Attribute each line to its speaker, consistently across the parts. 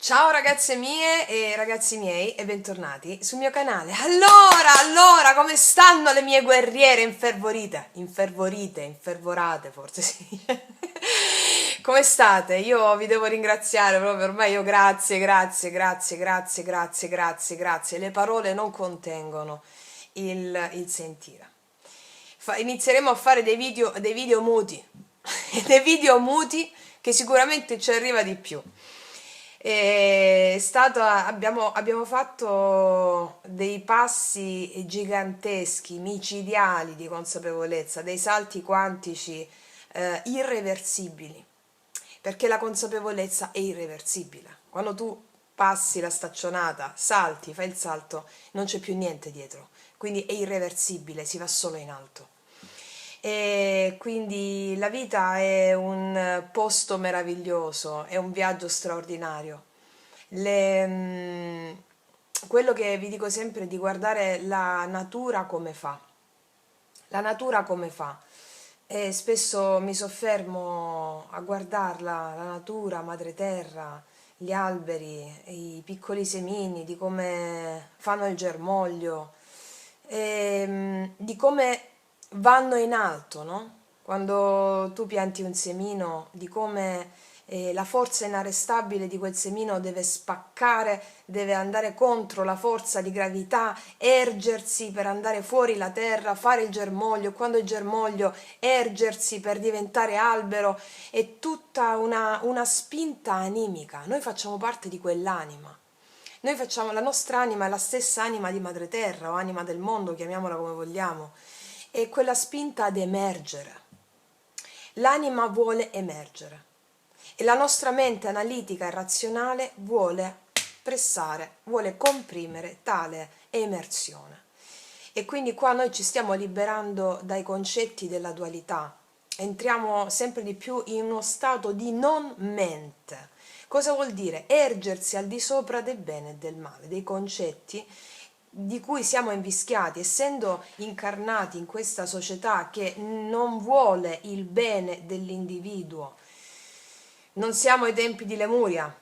Speaker 1: Ciao ragazze mie e ragazzi miei e bentornati sul mio canale. Allora, come stanno le mie guerriere infervorate forse si dice. Come state? Io vi devo ringraziare proprio, ormai io grazie. Le parole non contengono il sentire. Inizieremo a fare dei video muti, dei video muti che sicuramente ci arriva di più. Abbiamo fatto dei passi giganteschi, micidiali di consapevolezza, dei salti quantici irreversibili, perché la consapevolezza è irreversibile. Quando tu passi la staccionata, salti, fai il salto, non c'è più niente dietro, quindi è irreversibile, si va solo in alto. E quindi la vita è un posto meraviglioso, è un viaggio straordinario. Le, mm, Quello che vi dico sempre è di guardare la natura come fa. La natura come fa. E spesso mi soffermo a guardarla, la natura, madre terra, gli alberi, i piccoli semini, di come fanno il germoglio, di come vanno in alto, no? Quando tu pianti un semino, di come la forza inarrestabile di quel semino deve spaccare, deve andare contro la forza di gravità, ergersi per andare fuori la terra, fare il germoglio, quando il germoglio ergersi per diventare albero, è tutta una spinta animica. Noi facciamo parte di quell'anima. La nostra anima è la stessa anima di Madre Terra o anima del mondo, chiamiamola come vogliamo, è quella spinta ad emergere. L'anima vuole emergere e la nostra mente analitica e razionale vuole pressare, vuole comprimere tale emersione. E quindi qua noi ci stiamo liberando dai concetti della dualità, entriamo sempre di più in uno stato di non mente. Cosa vuol dire? Ergersi al di sopra del bene e del male, dei concetti di cui siamo invischiati, essendo incarnati in questa società che non vuole il bene dell'individuo. Non siamo ai tempi di Lemuria,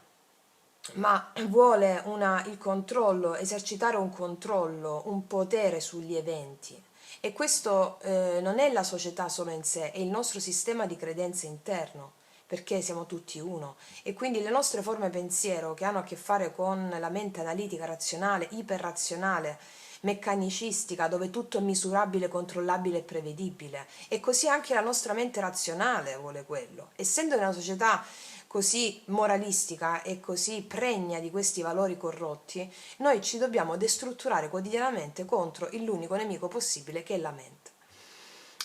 Speaker 1: ma vuole il controllo, esercitare un controllo, un potere sugli eventi. E questo non è la società solo in sé, è il nostro sistema di credenze interno, perché siamo tutti uno. E quindi le nostre forme pensiero che hanno a che fare con la mente analitica, razionale, iperrazionale, meccanicistica, dove tutto è misurabile, controllabile e prevedibile. E così anche la nostra mente razionale vuole quello. Essendo in una società così moralistica e così pregna di questi valori corrotti, noi ci dobbiamo destrutturare quotidianamente contro l'unico nemico possibile che è la mente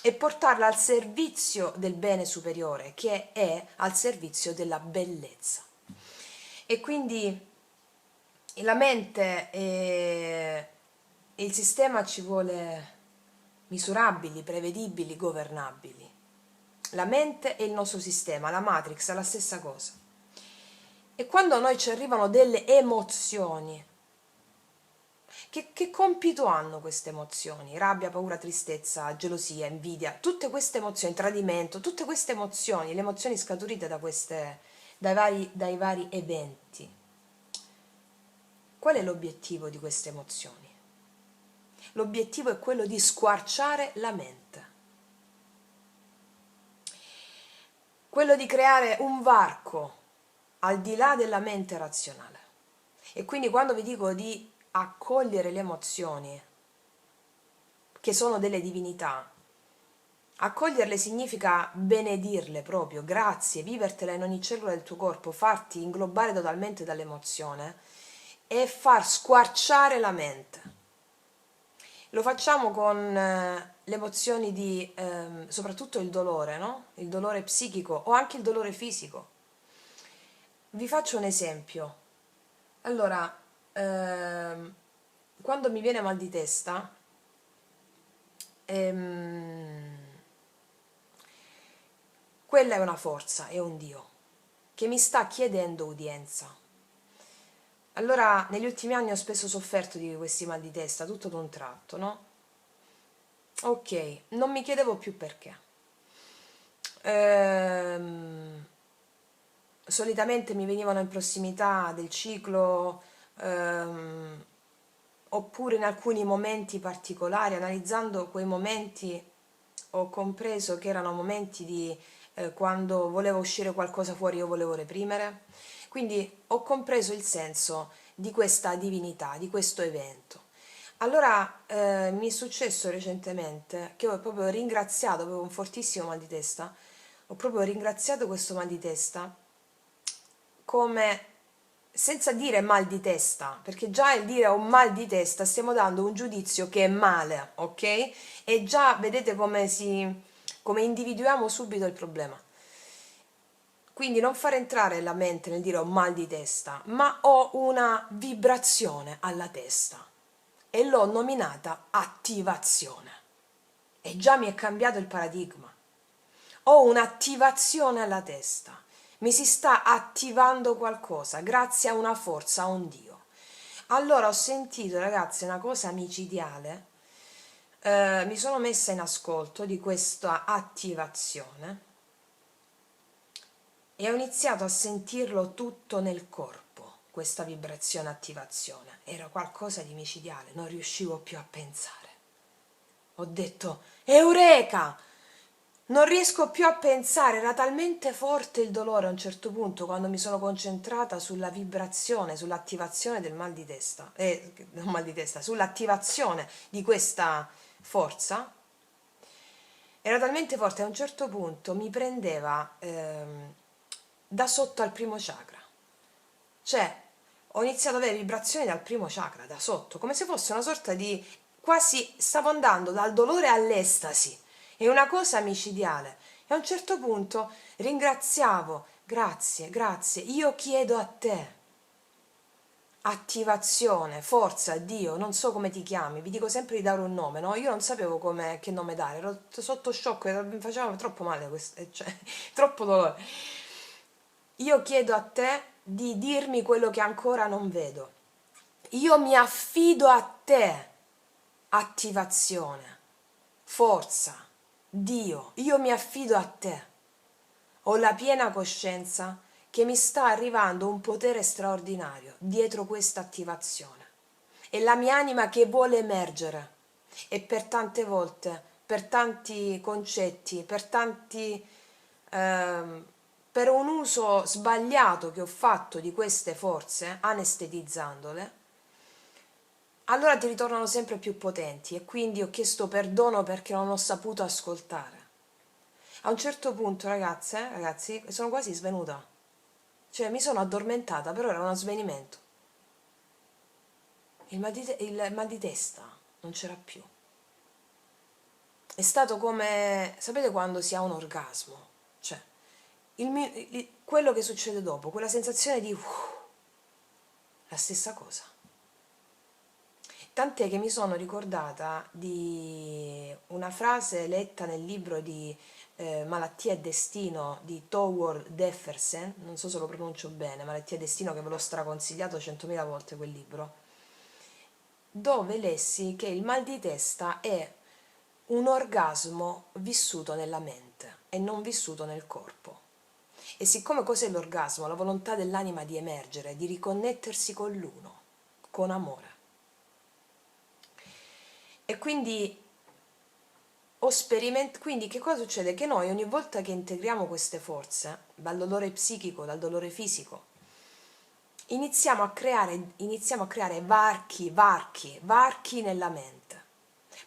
Speaker 1: e portarla al servizio del bene superiore che è al servizio della bellezza. E quindi la mente e il sistema ci vuole misurabili, prevedibili, governabili. La mente è il nostro sistema, la Matrix è la stessa cosa. E quando a noi ci arrivano delle emozioni, che compito hanno queste emozioni? Rabbia, paura, tristezza, gelosia, invidia, tutte queste emozioni, tradimento, tutte queste emozioni, le emozioni scaturite dai vari eventi. Qual è l'obiettivo di queste emozioni? L'obiettivo è quello di squarciare la mente, quello di creare un varco al di là della mente razionale. E quindi quando vi dico di accogliere le emozioni, che sono delle divinità, accoglierle significa benedirle proprio, grazie, vivertela in ogni cellula del tuo corpo, farti inglobare totalmente dall'emozione e far squarciare la mente. Lo facciamo con le emozioni di, soprattutto il dolore, no? Il dolore psichico o anche il dolore fisico. Vi faccio un esempio. Allora, quando mi viene mal di testa, quella è una forza, è un Dio, che mi sta chiedendo udienza. Allora, negli ultimi anni ho spesso sofferto di questi mal di testa, tutto d'un tratto, no? Ok, non mi chiedevo più perché. solitamente mi venivano in prossimità del ciclo, oppure in alcuni momenti particolari. Analizzando quei momenti ho compreso che erano momenti di quando voleva uscire qualcosa fuori io volevo reprimere, quindi ho compreso il senso di questa divinità, di questo evento. Allora mi è successo recentemente che ho proprio ringraziato, avevo un fortissimo mal di testa, ho proprio ringraziato questo mal di testa come, senza dire mal di testa, perché già il dire ho mal di testa stiamo dando un giudizio che è male, ok? E già vedete come individuiamo subito il problema. Quindi non fare entrare la mente nel dire ho mal di testa, ma ho una vibrazione alla testa e l'ho nominata attivazione. E già mi è cambiato il paradigma. Ho un'attivazione alla testa, mi si sta attivando qualcosa grazie a una forza, a un Dio. Allora ho sentito, ragazzi, una cosa micidiale, mi sono messa in ascolto di questa attivazione e ho iniziato a sentirlo tutto nel corpo, questa vibrazione attivazione. Era qualcosa di micidiale, non riuscivo più a pensare. Ho detto, Eureka! Non riesco più a pensare, era talmente forte il dolore a un certo punto quando mi sono concentrata sulla vibrazione, sull'attivazione del mal di testa, non mal di testa, sull'attivazione di questa forza. Era talmente forte a un certo punto mi prendeva da sotto al primo chakra. Cioè, ho iniziato ad avere vibrazioni dal primo chakra, da sotto, come se fosse una sorta di, quasi stavo andando dal dolore all'estasi. È una cosa micidiale. E a un certo punto ringraziavo, grazie, grazie, io chiedo a te. Attivazione, forza, Dio, non so come ti chiami, vi dico sempre di dare un nome, no? Io non sapevo che nome dare, ero sotto shock, mi faceva troppo male, cioè, troppo dolore. Io chiedo a te di dirmi quello che ancora non vedo. Io mi affido a te. Attivazione, forza, Dio, io mi affido a te. Ho la piena coscienza che mi sta arrivando un potere straordinario dietro questa attivazione. È la mia anima che vuole emergere e per tante volte, per tanti concetti, ehm, per un uso sbagliato che ho fatto di queste forze, anestetizzandole, allora ti ritornano sempre più potenti e quindi ho chiesto perdono perché non ho saputo ascoltare. A un certo punto, ragazzi, sono quasi svenuta. Cioè, mi sono addormentata, però era uno svenimento. Il mal di testa non c'era più. È stato come, sapete quando si ha un orgasmo? Cioè, quello che succede dopo, quella sensazione di la stessa cosa. Tant'è che mi sono ricordata di una frase letta nel libro di Malattia e Destino di Thor Jefferson, non so se lo pronuncio bene, Malattia e Destino, che ve l'ho straconsigliato 100.000 volte quel libro, dove lessi che il mal di testa è un orgasmo vissuto nella mente e non vissuto nel corpo. E siccome cos'è l'orgasmo? La volontà dell'anima di emergere, di riconnettersi con l'uno, con amore. E quindi quindi che cosa succede? Che noi ogni volta che integriamo queste forze, dal dolore psichico, dal dolore fisico, iniziamo a creare varchi nella mente.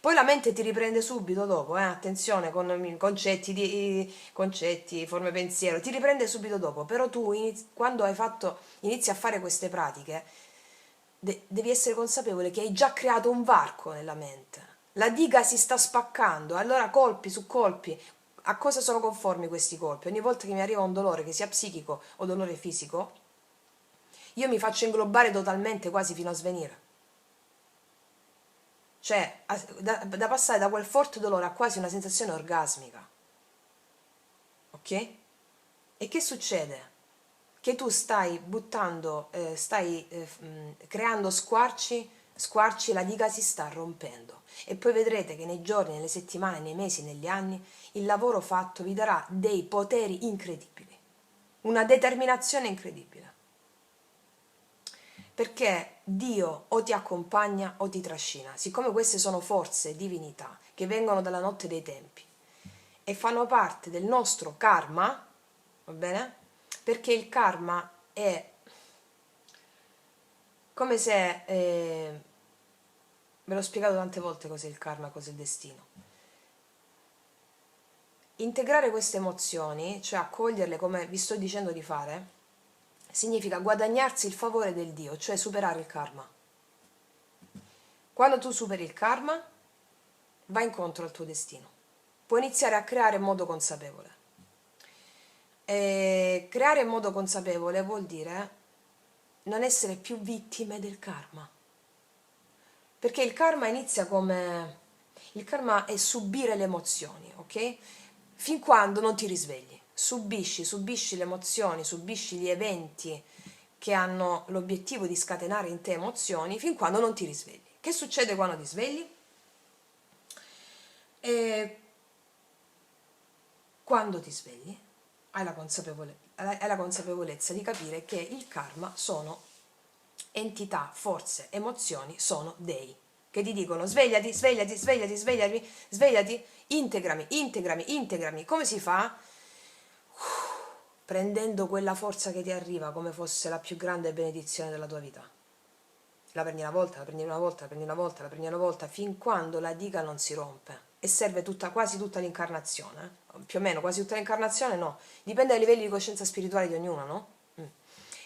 Speaker 1: Poi la mente ti riprende subito dopo, attenzione con concetti, forme pensiero, ti riprende subito dopo, però tu quando inizi a fare queste pratiche, devi essere consapevole che hai già creato un varco nella mente. La diga si sta spaccando, allora colpi su colpi. A cosa sono conformi questi colpi? Ogni volta che mi arriva un dolore, che sia psichico o dolore fisico, io mi faccio inglobare totalmente quasi fino a svenire. Cioè, da passare da quel forte dolore a quasi una sensazione orgasmica. Ok? E che succede? Che tu stai buttando, creando squarci, la diga si sta rompendo. E poi vedrete che nei giorni, nelle settimane, nei mesi, negli anni, il lavoro fatto vi darà dei poteri incredibili. una determinazione incredibile. Perché Dio o ti accompagna o ti trascina. Siccome queste sono forze, divinità, che vengono dalla notte dei tempi e fanno parte del nostro karma, va bene? Perché il karma è come se, ve l'ho spiegato tante volte cos'è il karma, cos'è il destino. Integrare queste emozioni, cioè accoglierle come vi sto dicendo di fare, significa guadagnarsi il favore del Dio, cioè superare il karma. Quando tu superi il karma, vai incontro al tuo destino. Puoi iniziare a creare in modo consapevole. E creare in modo consapevole vuol dire non essere più vittime del karma. Perché il karma inizia come... Il karma è subire le emozioni, ok? Fin quando non ti risvegli. Subisci le emozioni, subisci gli eventi che hanno l'obiettivo di scatenare in te emozioni fin quando non ti risvegli. Che succede quando ti svegli? E quando ti svegli hai la consapevolezza di capire che il karma sono entità, forze, emozioni, sono dei che ti dicono svegliati, svegliati, svegliati, svegliati, svegliati, integrami, integrami, integrami. Come si fa? Prendendo quella forza che ti arriva come fosse la più grande benedizione della tua vita. La prendi una volta, la prendi una volta, la prendi una volta, la prendi una volta, fin quando la diga non si rompe. E serve quasi tutta l'incarnazione, più o meno, quasi tutta l'incarnazione no, dipende dai livelli di coscienza spirituale di ognuno, no?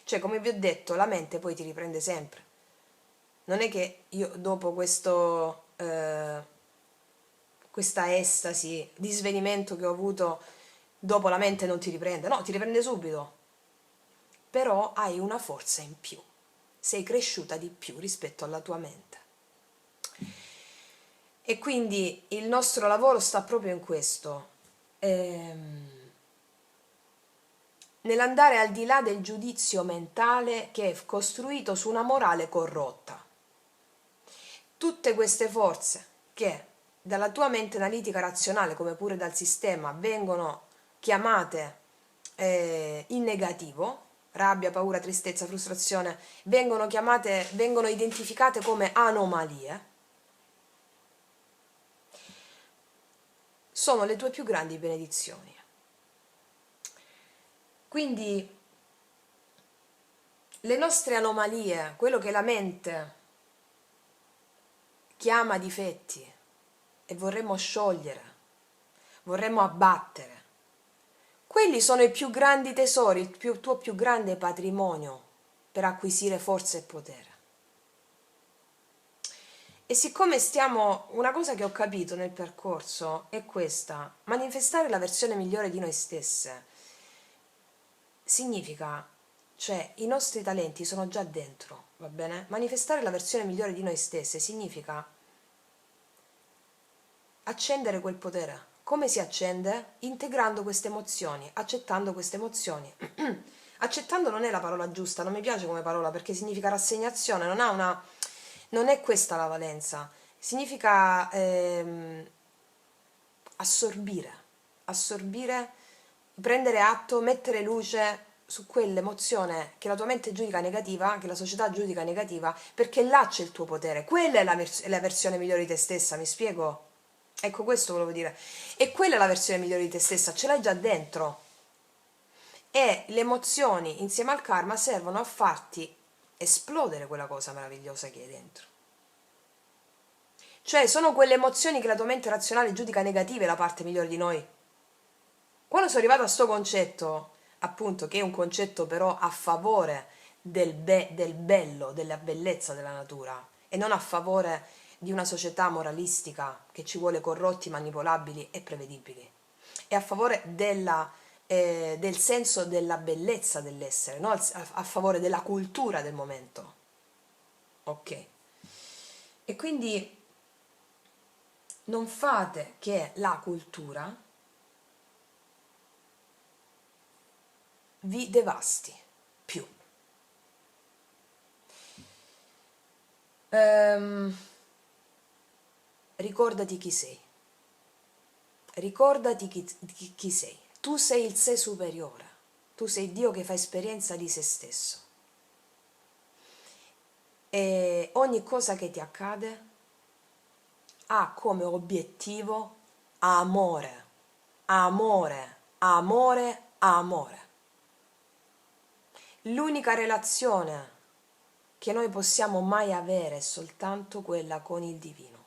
Speaker 1: Cioè, come vi ho detto, la mente poi ti riprende sempre. Non è che io dopo questa estasi di svenimento che ho avuto, dopo la mente non ti riprende, no, ti riprende subito. Però hai una forza in più, sei cresciuta di più rispetto alla tua mente. E quindi il nostro lavoro sta proprio in questo, nell'andare al di là del giudizio mentale che è costruito su una morale corrotta. Tutte queste forze che dalla tua mente analitica razionale, come pure dal sistema, vengono chiamate in negativo, rabbia, paura, tristezza, frustrazione, vengono identificate come anomalie, sono le tue più grandi benedizioni. Quindi le nostre anomalie, quello che la mente chiama difetti e vorremmo sciogliere, vorremmo abbattere, quelli sono i più grandi tesori, il tuo più grande patrimonio per acquisire forza e potere. E siccome una cosa che ho capito nel percorso è questa: manifestare la versione migliore di noi stesse significa, cioè i nostri talenti sono già dentro, va bene? Manifestare la versione migliore di noi stesse significa accendere quel potere. Come si accende? Integrando queste emozioni, accettando queste emozioni. Accettando non è la parola giusta, non mi piace come parola perché significa rassegnazione, non è questa la valenza. Significa assorbire, prendere atto, mettere luce su quell'emozione che la tua mente giudica negativa, che la società giudica negativa, perché là c'è il tuo potere. Quella è la versione migliore di te stessa, mi spiego? Ecco, questo volevo dire. E quella è la versione migliore di te stessa, ce l'hai già dentro. E le emozioni insieme al karma servono a farti esplodere quella cosa meravigliosa che hai dentro. Cioè, sono quelle emozioni che la tua mente razionale giudica negative, la parte migliore di noi. Quando sono arrivata a sto concetto, appunto, che è un concetto però a favore del bello, della bellezza della natura, e non a favore di una società moralistica che ci vuole corrotti, manipolabili e prevedibili, è a favore del senso della bellezza dell'essere, no? A favore della cultura del momento. Ok? E quindi non fate che la cultura vi devasti più. Ricordati chi sei. Ricordati chi sei. Tu sei il sé superiore. tu sei Dio che fa esperienza di se stesso. E ogni cosa che ti accade ha come obiettivo amore, amore, amore, amore. L'unica relazione che noi possiamo mai avere è soltanto quella con il divino,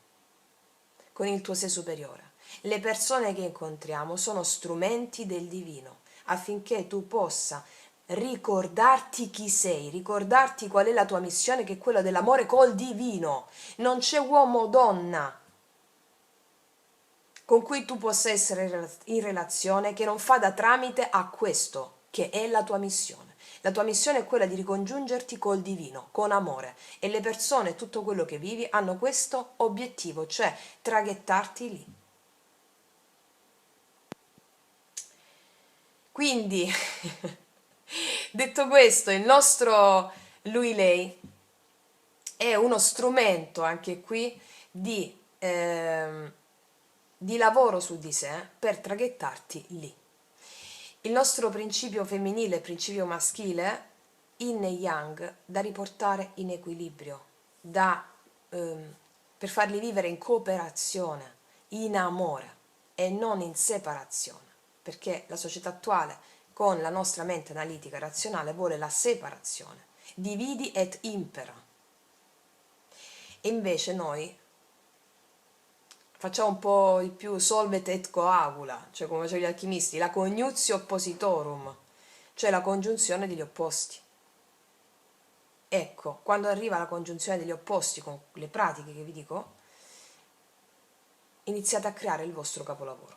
Speaker 1: con il tuo sé superiore. Le persone che incontriamo sono strumenti del divino affinché tu possa ricordarti chi sei, ricordarti qual è la tua missione, che è quella dell'amore col divino. Non c'è uomo o donna con cui tu possa essere in relazione che non fa da tramite a questo, che è la tua missione. La tua missione è quella di ricongiungerti col divino, con amore, e le persone, tutto quello che vivi, hanno questo obiettivo, cioè traghettarti lì. Quindi, detto questo, il nostro lui-lei è uno strumento anche qui di lavoro su di sé per traghettarti lì. Il nostro principio femminile e principio maschile, yin e yang, da riportare in equilibrio, per farli vivere in cooperazione, in amore e non in separazione, perché la società attuale, con la nostra mente analitica e razionale, vuole la separazione, dividi et impera. E invece noi facciamo un po' di più solvet et coagula, cioè come facevano gli alchimisti, la coniutio oppositorum, cioè la congiunzione degli opposti. Ecco, quando arriva la congiunzione degli opposti con le pratiche che vi dico, iniziate a creare il vostro capolavoro.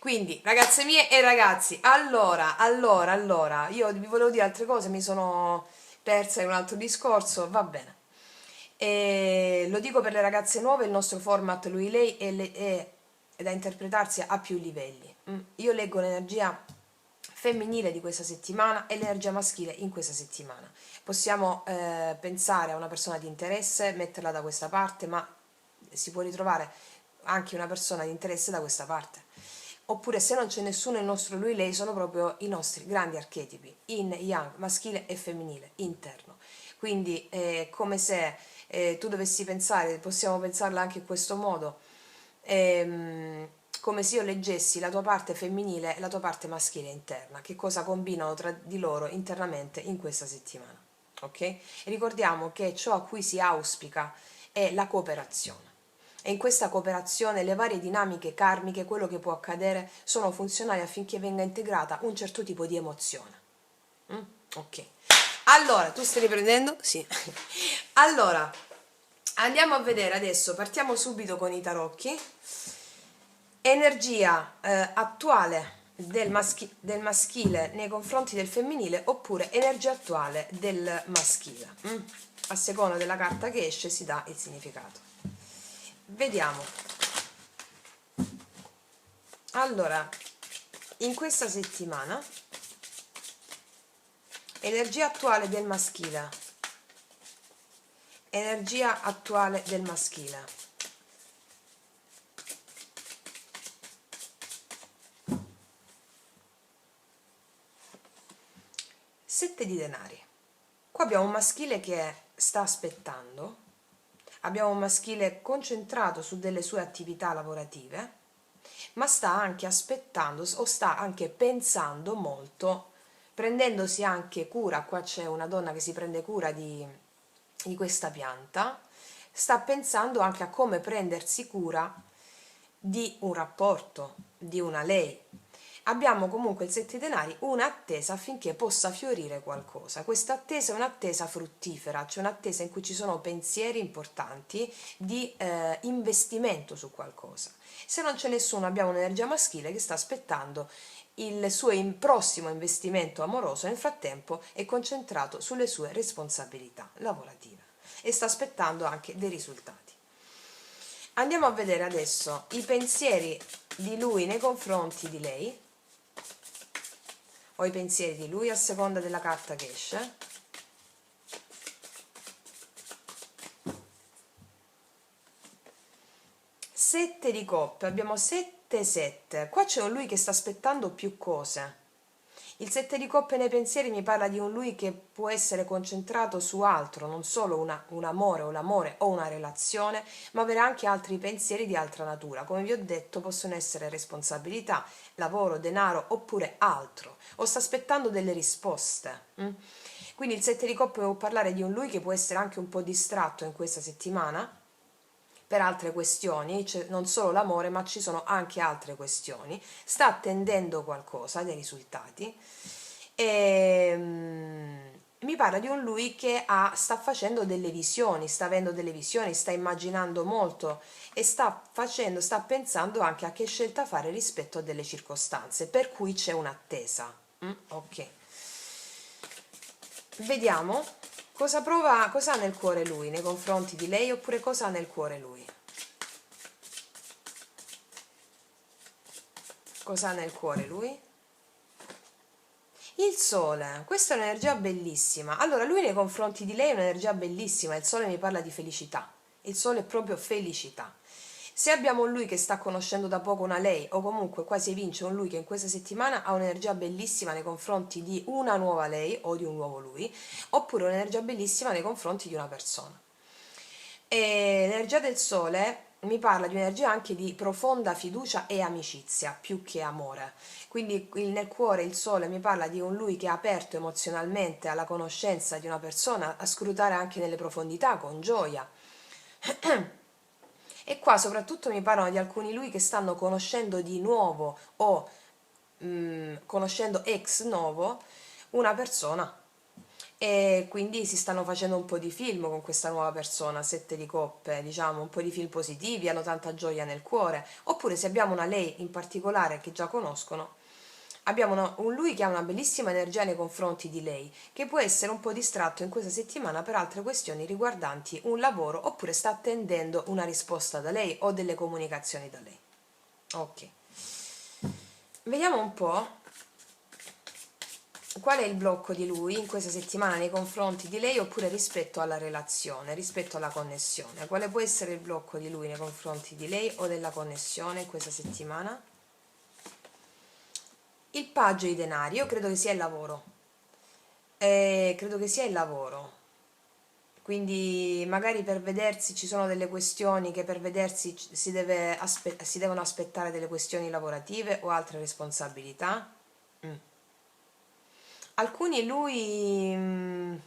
Speaker 1: Quindi, ragazze mie e ragazzi, allora, io vi volevo dire altre cose, mi sono persa in un altro discorso, va bene. E lo dico per le ragazze nuove, il nostro format lui-lei è da interpretarsi a più livelli. Io leggo l'energia femminile di questa settimana e l'energia maschile in questa settimana. Possiamo pensare a una persona di interesse, metterla da questa parte, ma si può ritrovare anche una persona di interesse da questa parte. Oppure se non c'è nessuno, il nostro lui-lei sono proprio i nostri grandi archetipi, yin, yang, maschile e femminile, interno. Quindi è come se tu dovessi pensare, possiamo pensarla anche in questo modo, come se io leggessi la tua parte femminile e la tua parte maschile interna, che cosa combinano tra di loro internamente in questa settimana. Ok? E ricordiamo che ciò a cui si auspica è la cooperazione. E in questa cooperazione le varie dinamiche karmiche, quello che può accadere, sono funzionali affinché venga integrata un certo tipo di emozione. Ok. Allora, tu stai riprendendo? Sì. Allora, andiamo a vedere adesso, partiamo subito con i tarocchi. Energia attuale del maschile nei confronti del femminile oppure energia attuale del maschile. A seconda della carta che esce si dà il significato. Vediamo. Allora, in questa settimana, energia attuale del maschile. Energia attuale del maschile. Sette di denari. Qua abbiamo un maschile che sta aspettando, abbiamo un maschile concentrato su delle sue attività lavorative, ma sta anche aspettando o sta anche pensando molto, prendendosi anche cura. Qua c'è una donna che si prende cura di questa pianta, sta pensando anche a come prendersi cura di un rapporto, di una lei. Abbiamo comunque il sette denari, un'attesa affinché possa fiorire qualcosa. Questa attesa è un'attesa fruttifera, cioè un'attesa in cui ci sono pensieri importanti di investimento su qualcosa. Se non c'è nessuno, abbiamo un'energia maschile che sta aspettando il suo prossimo investimento amoroso, nel frattempo è concentrato sulle sue responsabilità lavorative e sta aspettando anche dei risultati. Andiamo a vedere adesso i pensieri di lui nei confronti di lei, o i pensieri di lui a seconda della carta che esce. Sette di coppe, abbiamo 7-7. Qua c'è un lui che sta aspettando più cose. Il 7 di coppe nei pensieri mi parla di un lui che può essere concentrato su altro, non solo un amore o l'amore o una relazione, ma avere anche altri pensieri di altra natura. Come vi ho detto, possono essere responsabilità, lavoro, denaro oppure altro. O sta aspettando delle risposte. Quindi il 7 di coppe può parlare di un lui che può essere anche un po' distratto in questa settimana per altre questioni, cioè non solo l'amore, ma ci sono anche altre questioni, sta attendendo qualcosa, dei risultati, e mi parla di un lui che sta facendo delle visioni, sta avendo delle visioni, sta immaginando molto e sta pensando anche a che scelta fare rispetto a delle circostanze, per cui c'è un'attesa. Ok. Vediamo cosa ha nel cuore lui nei confronti di lei, oppure cosa ha nel cuore lui. Cosa ha nel cuore lui? Il sole, questa è un'energia bellissima. Allora, lui nei confronti di lei è un'energia bellissima, il sole mi parla di felicità. Il sole è proprio felicità. Se abbiamo un lui che sta conoscendo da poco una lei, o comunque quasi evince un lui che in questa settimana ha un'energia bellissima nei confronti di una nuova lei o di un nuovo lui, oppure un'energia bellissima nei confronti di una persona. E l'energia del sole mi parla di un'energia anche di profonda fiducia e amicizia, più che amore. Quindi nel cuore il sole mi parla di un lui che è aperto emozionalmente alla conoscenza di una persona, a scrutare anche nelle profondità con gioia. E qua soprattutto mi parlano di alcuni lui che stanno conoscendo di nuovo o conoscendo ex novo una persona, e quindi si stanno facendo un po' di film con questa nuova persona, 7 di coppe, diciamo, un po' di film positivi, hanno tanta gioia nel cuore. Oppure se abbiamo una lei in particolare che già conoscono, abbiamo un lui che ha una bellissima energia nei confronti di lei, che può essere un po' distratto in questa settimana per altre questioni riguardanti un lavoro, oppure sta attendendo una risposta da lei o delle comunicazioni da lei. Ok, vediamo un po' qual è il blocco di lui in questa settimana nei confronti di lei, oppure rispetto alla relazione, rispetto alla connessione. Quale può essere il blocco di lui nei confronti di lei o della connessione in questa settimana? Il paggio di denari, io credo che sia il lavoro. Credo che sia il lavoro. Quindi magari per vedersi ci sono delle questioni che per vedersi si devono aspettare delle questioni lavorative o altre responsabilità. Alcuni lui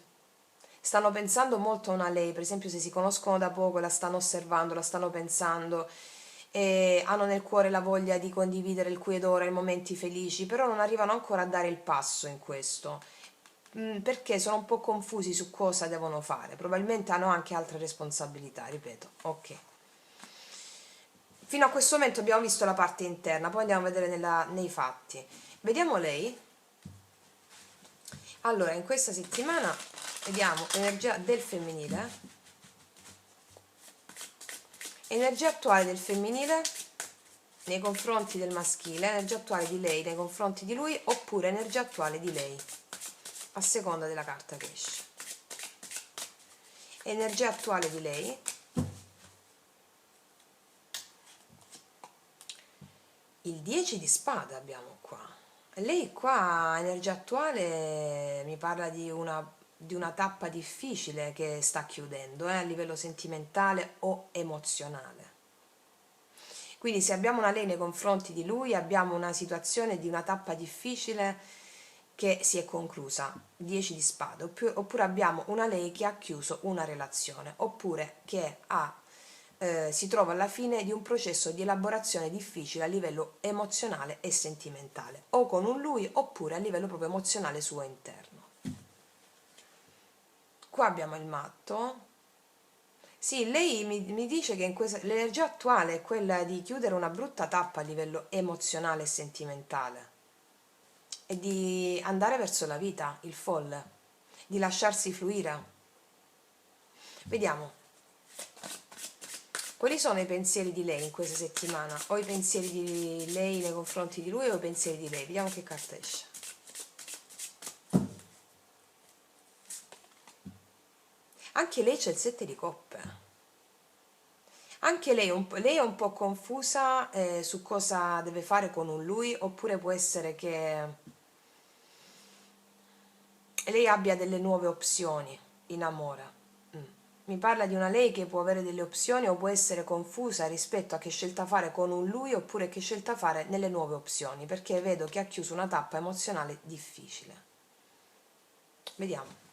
Speaker 1: stanno pensando molto a una lei, per esempio se si conoscono da poco, la stanno osservando, la stanno pensando, e hanno nel cuore la voglia di condividere il qui ed ora, i momenti felici, però non arrivano ancora a dare il passo in questo, perché sono un po' confusi su cosa devono fare, probabilmente hanno anche altre responsabilità, ripeto. Ok. Fino a questo momento abbiamo visto la parte interna, poi andiamo a vedere nei fatti. Vediamo lei. Allora, in questa settimana vediamo l'energia del femminile, energia attuale del femminile nei confronti del maschile, energia attuale di lei nei confronti di lui, oppure energia attuale di lei, a seconda della carta che esce. Energia attuale di lei, il 10 di spada abbiamo qua. Lei qua, energia attuale, mi parla di una tappa difficile che sta chiudendo, a livello sentimentale o emozionale. Quindi se abbiamo una lei nei confronti di lui, abbiamo una situazione di una tappa difficile che si è conclusa, 10 di spade, oppure abbiamo una lei che ha chiuso una relazione, oppure che si trova alla fine di un processo di elaborazione difficile a livello emozionale e sentimentale, o con un lui, oppure a livello proprio emozionale suo interno. Qua abbiamo il matto. Sì, lei mi dice che l'energia attuale è quella di chiudere una brutta tappa a livello emozionale e sentimentale e di andare verso la vita, il folle, di lasciarsi fluire. Vediamo, quali sono i pensieri di lei in questa settimana? O i pensieri di lei nei confronti di lui o i pensieri di lei? Vediamo che carta esce. Anche lei c'è il 7 di coppe. Anche lei è un po' confusa su cosa deve fare con un lui, oppure può essere che lei abbia delle nuove opzioni in amore. Mi parla di una lei che può avere delle opzioni o può essere confusa rispetto a che scelta fare con un lui oppure che scelta fare nelle nuove opzioni, perché vedo che ha chiuso una tappa emozionale difficile. Vediamo.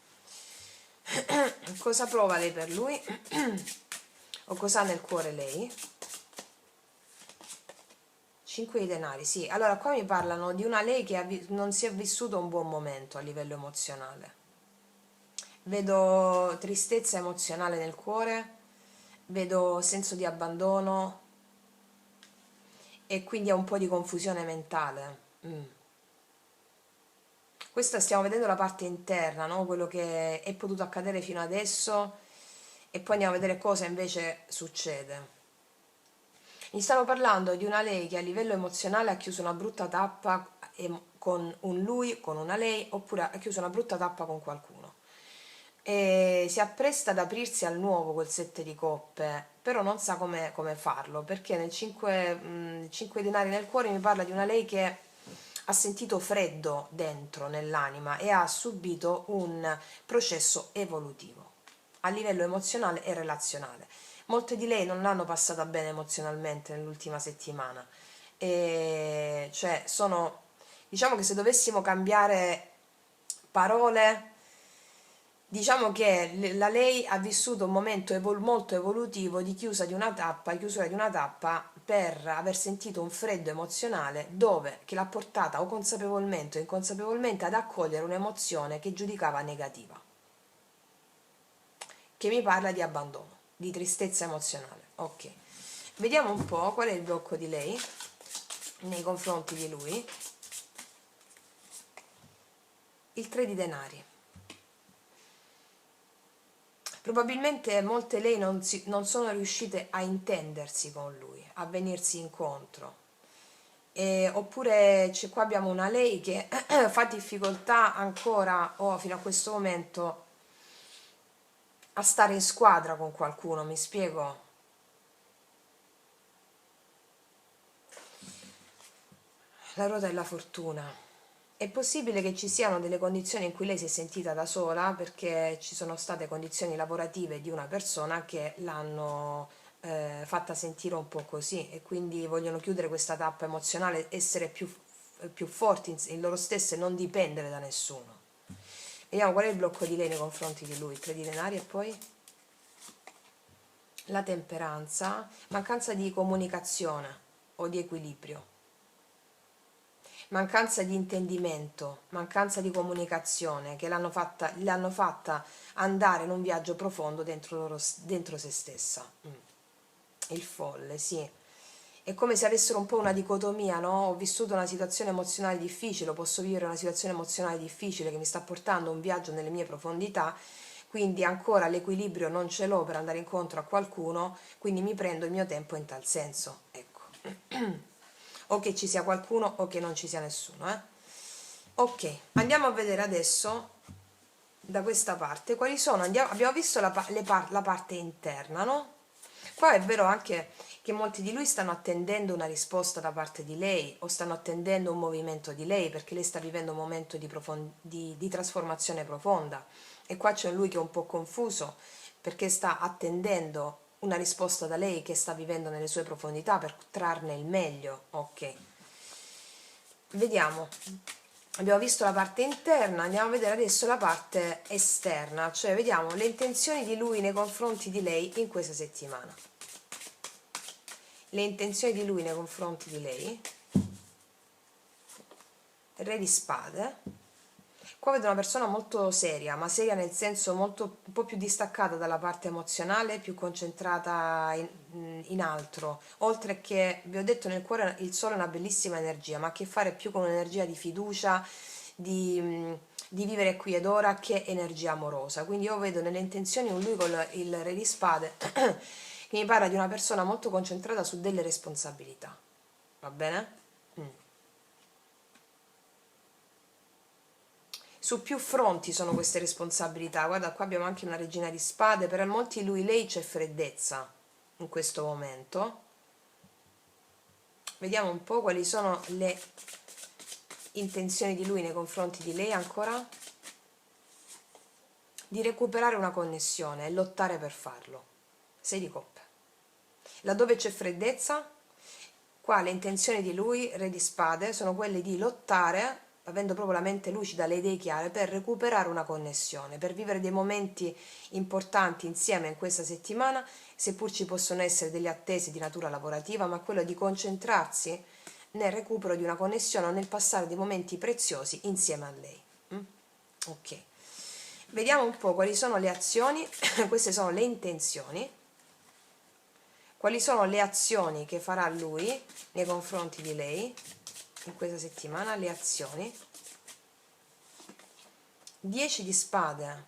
Speaker 1: Cosa prova lei per lui? O cosa ha nel cuore lei? 5 di denari, sì. Allora, qua mi parlano di una lei che non si è vissuto un buon momento a livello emozionale. Vedo tristezza emozionale nel cuore, vedo senso di abbandono e quindi è un po' di confusione mentale. Questa stiamo vedendo la parte interna, no? Quello che è potuto accadere fino adesso e poi andiamo a vedere cosa invece succede. Gli stavo parlando di una lei che a livello emozionale ha chiuso una brutta tappa con un lui, con una lei, oppure ha chiuso una brutta tappa con qualcuno. E si appresta ad aprirsi al nuovo col 7 di coppe, però non sa come farlo, perché nel 5 denari nel cuore mi parla di una lei che ha sentito freddo dentro nell'anima e ha subito un processo evolutivo a livello emozionale e relazionale. Molte di lei non l'hanno passata bene emozionalmente nell'ultima settimana, e cioè diciamo che se dovessimo cambiare parole, diciamo che la lei ha vissuto un momento molto evolutivo di chiusura di una tappa per aver sentito un freddo emozionale che l'ha portata o consapevolmente o inconsapevolmente ad accogliere un'emozione che giudicava negativa, che mi parla di abbandono, di tristezza emozionale. Ok, vediamo un po' qual è il blocco di lei nei confronti di lui. Il 3 di denari. Probabilmente molte lei non sono riuscite a intendersi con lui, a venirsi incontro. Oppure qua abbiamo una lei che fa difficoltà ancora o fino a questo momento a stare in squadra con qualcuno, mi spiego? La ruota della fortuna. È possibile che ci siano delle condizioni in cui lei si è sentita da sola perché ci sono state condizioni lavorative di una persona che l'hanno fatta sentire un po' così e quindi vogliono chiudere questa tappa emozionale, essere più forti in loro stesse e non dipendere da nessuno. Vediamo qual è il blocco di lei nei confronti di lui. 3 di denari e poi la temperanza, mancanza di comunicazione o di equilibrio, mancanza di intendimento, mancanza di comunicazione che l'hanno fatta andare in un viaggio profondo dentro se stessa. Il folle, sì. È come se avessero un po' una dicotomia, no? Ho vissuto una situazione emozionale difficile, posso vivere una situazione emozionale difficile che mi sta portando a un viaggio nelle mie profondità, quindi ancora l'equilibrio non ce l'ho per andare incontro a qualcuno, quindi mi prendo il mio tempo in tal senso, ecco. O che ci sia qualcuno o che non ci sia nessuno, Ok, andiamo a vedere adesso da questa parte quali sono, abbiamo visto la parte interna, no? Qua è vero anche che molti di lui stanno attendendo una risposta da parte di lei o stanno attendendo un movimento di lei perché lei sta vivendo un momento di trasformazione profonda e qua c'è un lui che è un po' confuso perché sta attendendo una risposta da lei che sta vivendo nelle sue profondità per trarne il meglio. Ok, vediamo. Abbiamo visto la parte interna, andiamo a vedere adesso la parte esterna, cioè vediamo le intenzioni di lui nei confronti di lei in questa settimana. Le intenzioni di lui nei confronti di lei. Re di spade. Qua vedo una persona molto seria, ma seria nel senso un po' più distaccata dalla parte emozionale, più concentrata in altro. Oltre che, vi ho detto, nel cuore il sole è una bellissima energia, ma ha a che fare più con un'energia di fiducia, di vivere qui ed ora, che energia amorosa. Quindi io vedo nelle intenzioni un lui con il re di spade che mi parla di una persona molto concentrata su delle responsabilità. Va bene? Su più fronti sono queste responsabilità. Guarda, qua abbiamo anche una regina di spade, per molti lei c'è freddezza in questo momento. Vediamo un po' quali sono le intenzioni di lui nei confronti di lei ancora. di recuperare una connessione e lottare per farlo. 6 di coppe. Laddove c'è freddezza, qua le intenzioni di lui, re di spade, sono quelle di lottare, avendo proprio la mente lucida, le idee chiare, per recuperare una connessione, per vivere dei momenti importanti insieme in questa settimana, seppur ci possono essere delle attese di natura lavorativa, ma quello di concentrarsi nel recupero di una connessione o nel passare dei momenti preziosi insieme a lei. Ok, vediamo un po' quali sono le azioni, queste sono le intenzioni, quali sono le azioni che farà lui nei confronti di lei in questa settimana, le azioni. 10 di spade.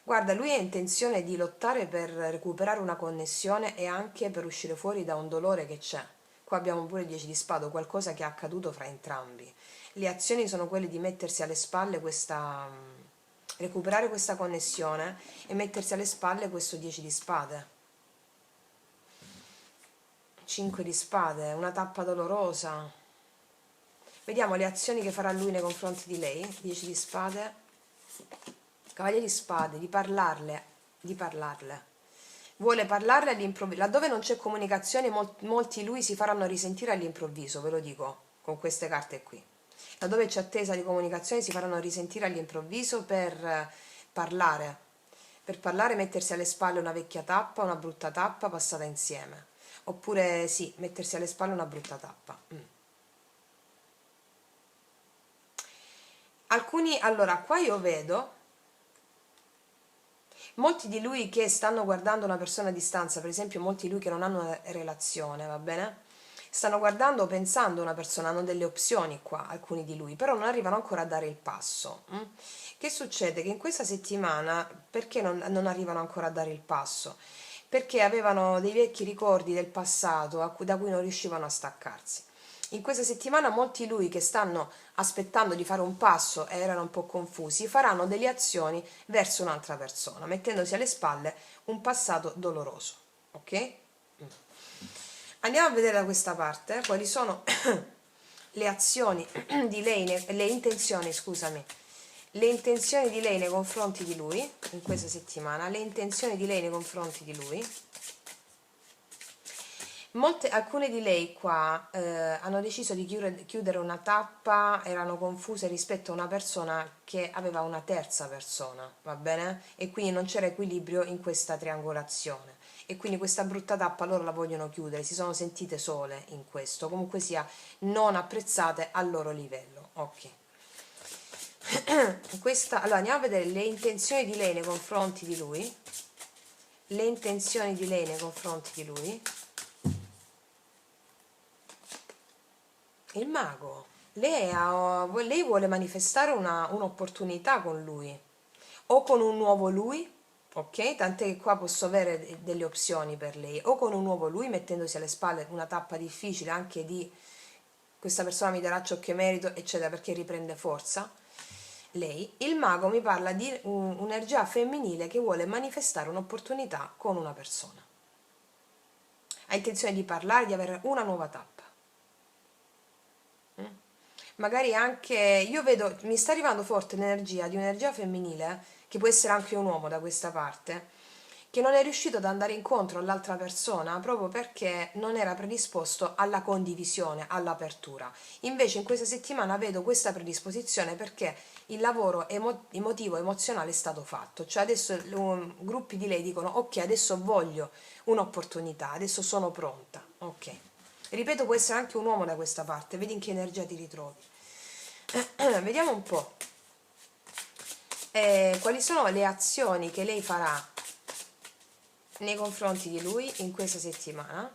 Speaker 1: Guarda, lui ha intenzione di lottare per recuperare una connessione e anche per uscire fuori da un dolore che c'è. Qua abbiamo pure 10 di spade, qualcosa che è accaduto fra entrambi. Le azioni sono quelle di mettersi alle spalle recuperare questa connessione e mettersi alle spalle questo 10 di spade. 5 di spade, una tappa dolorosa. Vediamo le azioni che farà lui nei confronti di lei. 10 di spade, cavaliere di spade, di parlarle. Vuole parlarle all'improvviso. Laddove non c'è comunicazione, molti lui si faranno risentire all'improvviso, ve lo dico, con queste carte qui. Laddove c'è attesa di comunicazione si faranno risentire all'improvviso per parlare, mettersi alle spalle una vecchia tappa, una brutta tappa passata insieme. Oppure sì, mettersi alle spalle una brutta tappa. Allora, qua io vedo molti di lui che stanno guardando una persona a distanza, per esempio molti di lui che non hanno una relazione, va bene? Stanno guardando o pensando a una persona, hanno delle opzioni qua, alcuni di lui, però non arrivano ancora a dare il passo. Che succede? Che in questa settimana, perché non arrivano ancora a dare il passo? Perché avevano dei vecchi ricordi del passato da cui non riuscivano a staccarsi. In questa settimana molti lui che stanno aspettando di fare un passo e erano un po' confusi, faranno delle azioni verso un'altra persona, mettendosi alle spalle un passato doloroso. Ok? Andiamo a vedere da questa parte quali sono le azioni di lei, le intenzioni, scusami, le intenzioni di lei nei confronti di lui in questa settimana, le intenzioni di lei nei confronti di lui. Alcune di lei qua hanno deciso di chiudere una tappa, erano confuse rispetto a una persona che aveva una terza persona, va bene? E quindi non c'era equilibrio in questa triangolazione e quindi questa brutta tappa loro la vogliono chiudere, si sono sentite sole in questo, comunque sia non apprezzate al loro livello. Ok. Allora andiamo a vedere le intenzioni di lei nei confronti di lui, le intenzioni di lei nei confronti di lui. Il mago, lei vuole manifestare un'opportunità con lui o con un nuovo lui, ok? Tant'è che qua posso avere delle opzioni per lei, o con un nuovo lui mettendosi alle spalle una tappa difficile anche di questa persona mi darà ciò che merito, eccetera, perché riprende forza. Lei, il mago mi parla di un'energia femminile che vuole manifestare un'opportunità con una persona. Ha intenzione di parlare, di avere una nuova tappa. Magari anche, io vedo, mi sta arrivando forte l'energia di un'energia femminile, che può essere anche un uomo da questa parte, che non è riuscito ad andare incontro all'altra persona proprio perché non era predisposto alla condivisione, all'apertura. Invece in questa settimana vedo questa predisposizione perché il lavoro emotivo, emozionale è stato fatto, cioè adesso gruppi di lei dicono ok, adesso voglio un'opportunità, adesso sono pronta, ok. Ripeto, può essere anche un uomo da questa parte, vedi in che energia ti ritrovi. Vediamo un po' quali sono le azioni che lei farà nei confronti di lui in questa settimana.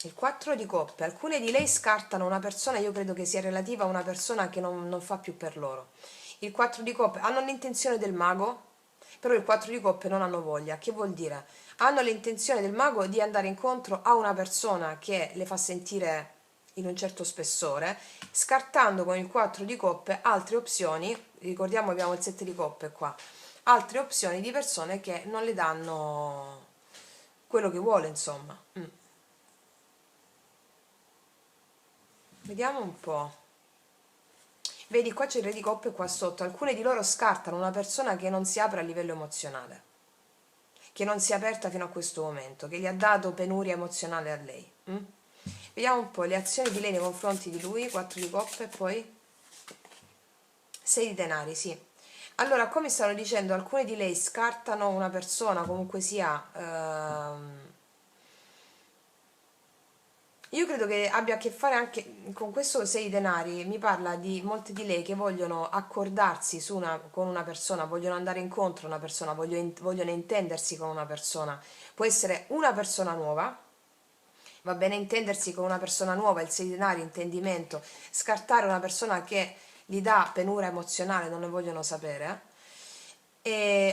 Speaker 1: Il 4 di coppe, alcune di lei scartano una persona, io credo che sia relativa a una persona che non fa più per loro. Il 4 di coppe, hanno l'intenzione del mago, però il 4 di coppe non hanno voglia. Che vuol dire? Hanno l'intenzione del mago di andare incontro a una persona che le fa sentire in un certo spessore, scartando con il 4 di coppe altre opzioni. Ricordiamo abbiamo il 7 di coppe qua, altre opzioni di persone che non le danno quello che vuole, insomma. Vediamo un po'. Vedi, qua c'è il re di coppe e qua sotto. Alcune di loro scartano una persona che non si apre a livello emozionale, che non si è aperta fino a questo momento, che gli ha dato penuria emozionale a lei. Vediamo un po' le azioni di lei nei confronti di lui, 4 di coppe e poi 6 di denari, sì. Allora, come stanno dicendo, alcune di lei scartano una persona, comunque sia... io credo che abbia a che fare anche con questo 6 denari, mi parla di molte di lei che vogliono accordarsi con una persona, vogliono andare incontro a una persona, vogliono intendersi con una persona. Può essere una persona nuova, va bene intendersi con una persona nuova, il 6 denari, intendimento, scartare una persona che gli dà penura emozionale, non ne vogliono sapere,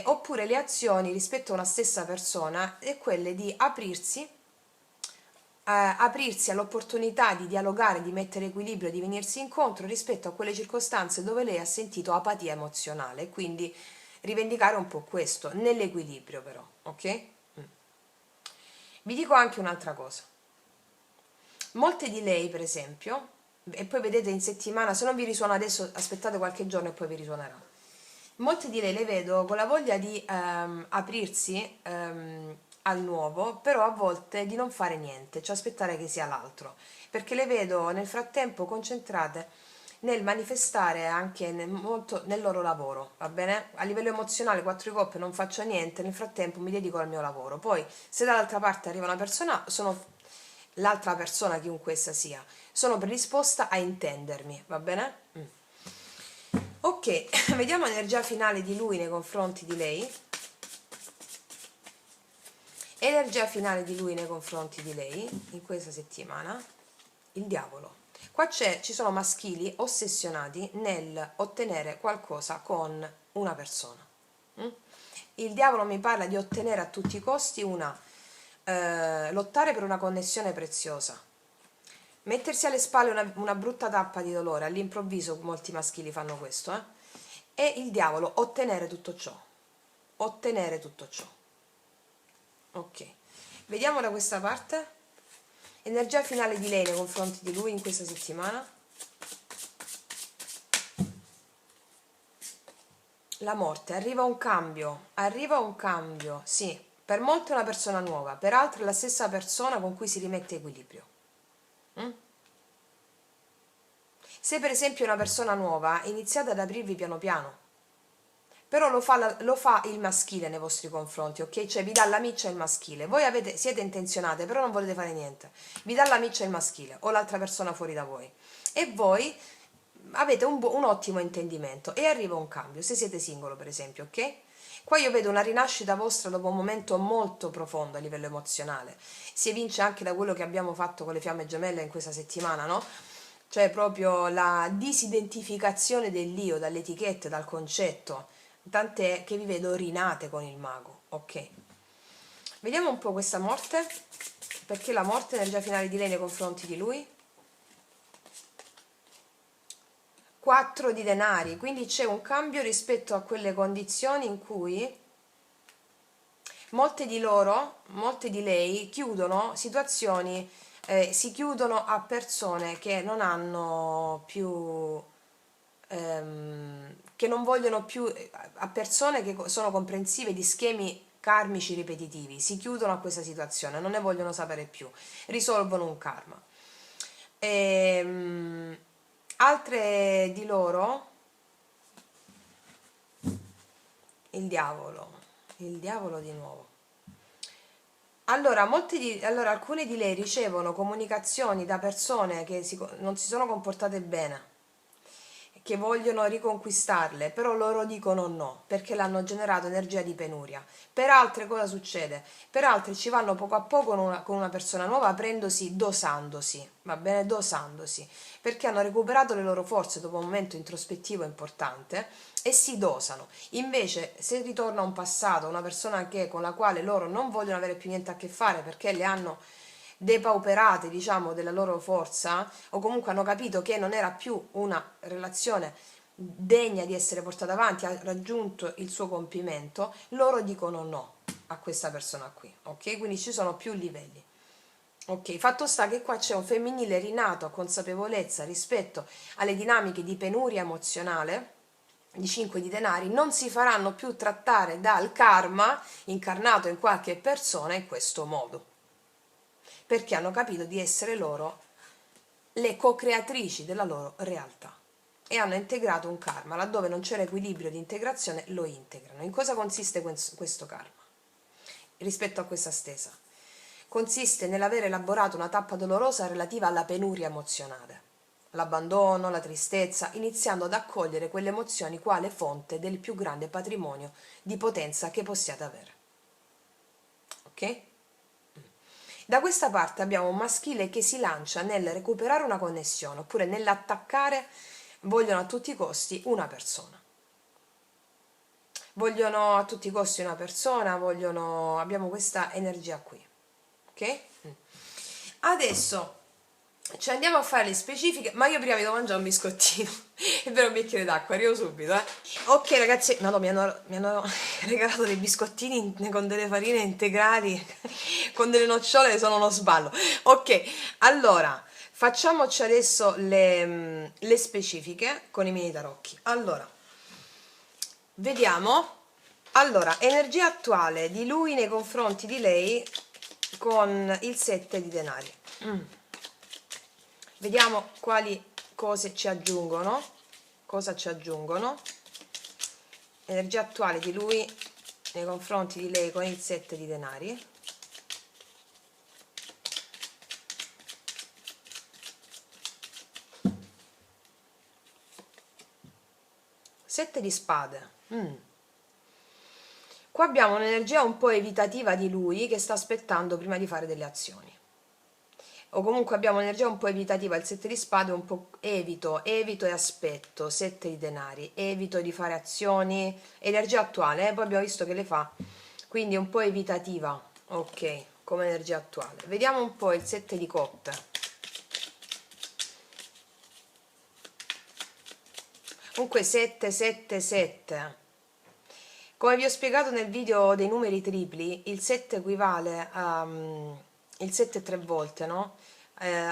Speaker 1: oppure le azioni rispetto a una stessa persona è quelle di aprirsi all'opportunità di dialogare, di mettere equilibrio, di venirsi incontro rispetto a quelle circostanze dove lei ha sentito apatia emozionale, quindi rivendicare un po' questo, nell'equilibrio però, ok? Vi dico anche un'altra cosa. Molte di lei, per esempio, e poi vedete in settimana, se non vi risuona adesso, aspettate qualche giorno e poi vi risuonerà. Molte di lei le vedo con la voglia di aprirsi al nuovo, però a volte di non fare niente, cioè aspettare che sia l'altro, perché le vedo nel frattempo concentrate nel manifestare anche molto nel loro lavoro, va bene? A livello emozionale, 4 di coppe, non faccio niente, nel frattempo mi dedico al mio lavoro. Poi, se dall'altra parte arriva una persona, l'altra persona, chiunque essa sia, sono predisposta a intendermi, va bene? Ok, vediamo l'energia finale di lui nei confronti di lei. Energia finale di lui nei confronti di lei in questa settimana, il diavolo. Qua ci sono maschili ossessionati nel ottenere qualcosa con una persona. Il diavolo mi parla di ottenere a tutti i costi lottare per una connessione preziosa, mettersi alle spalle una brutta tappa di dolore, all'improvviso molti maschili fanno questo, e il diavolo ottenere tutto ciò, ottenere tutto ciò. Ok, vediamo da questa parte energia finale di lei nei confronti di lui in questa settimana. La morte, arriva un cambio, sì, per molti è una persona nuova, per altri è la stessa persona con cui si rimette equilibrio. Se per esempio è una persona nuova, iniziate ad aprirvi piano piano, però lo fa il maschile nei vostri confronti, ok? Cioè vi dà la miccia il maschile, voi siete intenzionate, però non volete fare niente, vi dà la miccia il maschile o l'altra persona fuori da voi, e voi avete un ottimo intendimento e arriva un cambio, se siete singolo per esempio, ok? Qua io vedo una rinascita vostra dopo un momento molto profondo a livello emozionale, si evince anche da quello che abbiamo fatto con le fiamme gemelle in questa settimana, no? Cioè proprio la disidentificazione dell'io dalle etichette, dal concetto, tant'è che vi vedo rinate con il mago, ok? Vediamo un po' questa morte, perché la morte è energia finale di lei nei confronti di lui. 4 di denari, quindi c'è un cambio rispetto a quelle condizioni in cui molte di lei chiudono situazioni, si chiudono a persone che non hanno più, che non vogliono più, a persone che sono comprensive di schemi karmici ripetitivi, si chiudono a questa situazione, non ne vogliono sapere più, risolvono un karma. Altre di loro, il diavolo di nuovo. Allora, alcune di lei ricevono comunicazioni da persone che non si sono comportate bene, che vogliono riconquistarle, però loro dicono no, perché l'hanno generato energia di penuria. Per altre cosa succede? Per altre ci vanno poco a poco con una persona nuova, aprendosi, dosandosi, va bene? Dosandosi, perché hanno recuperato le loro forze dopo un momento introspettivo importante e si dosano. Invece, se ritorna un passato, una persona con la quale loro non vogliono avere più niente a che fare perché le hanno depauperate, diciamo, della loro forza, o comunque hanno capito che non era più una relazione degna di essere portata avanti, ha raggiunto il suo compimento, loro dicono no a questa persona qui, ok? Quindi ci sono più livelli. Ok, fatto sta che qua c'è un femminile rinato a consapevolezza rispetto alle dinamiche di penuria emozionale, di 5 di denari, non si faranno più trattare dal karma incarnato in qualche persona in questo modo, perché hanno capito di essere loro le co-creatrici della loro realtà e hanno integrato un karma, laddove non c'era equilibrio di integrazione lo integrano. In cosa consiste questo karma? Rispetto a questa stesa, consiste nell'aver elaborato una tappa dolorosa relativa alla penuria emozionale, l'abbandono, la tristezza, iniziando ad accogliere quelle emozioni quale fonte del più grande patrimonio di potenza che possiate avere. Ok? Da questa parte abbiamo un maschile che si lancia nel recuperare una connessione, oppure nell'attaccare, vogliono a tutti i costi una persona. Vogliono a tutti i costi una persona, abbiamo questa energia qui. Ok? Adesso ci andiamo a fare le specifiche, ma io prima mi devo mangiare un biscottino e bere un bicchiere d'acqua, arrivo subito, eh. Ok ragazzi, no, mi hanno regalato dei biscottini con delle farine integrali, con delle nocciole, sono uno sballo. Ok, allora, facciamoci adesso le specifiche con i miei tarocchi. Allora, vediamo. Allora, energia attuale di lui nei confronti di lei con il 7 di denari. Vediamo quali cose ci aggiungono. Cosa ci aggiungono? Energia attuale di lui nei confronti di lei con il 7 di denari. Sette di spade. Qua abbiamo un'energia un po' evitativa di lui che sta aspettando prima di fare delle azioni. O comunque abbiamo un'energia un po' evitativa, il 7 di spade un po' evito e aspetto, 7 di denari, evito di fare azioni, energia attuale, poi abbiamo visto che le fa, quindi un po' evitativa, ok, come energia attuale. Vediamo un po' il 7 di coppe. Comunque 7, 7, 7. Come vi ho spiegato nel video dei numeri tripli, il 7 equivale a il 7 tre volte, no?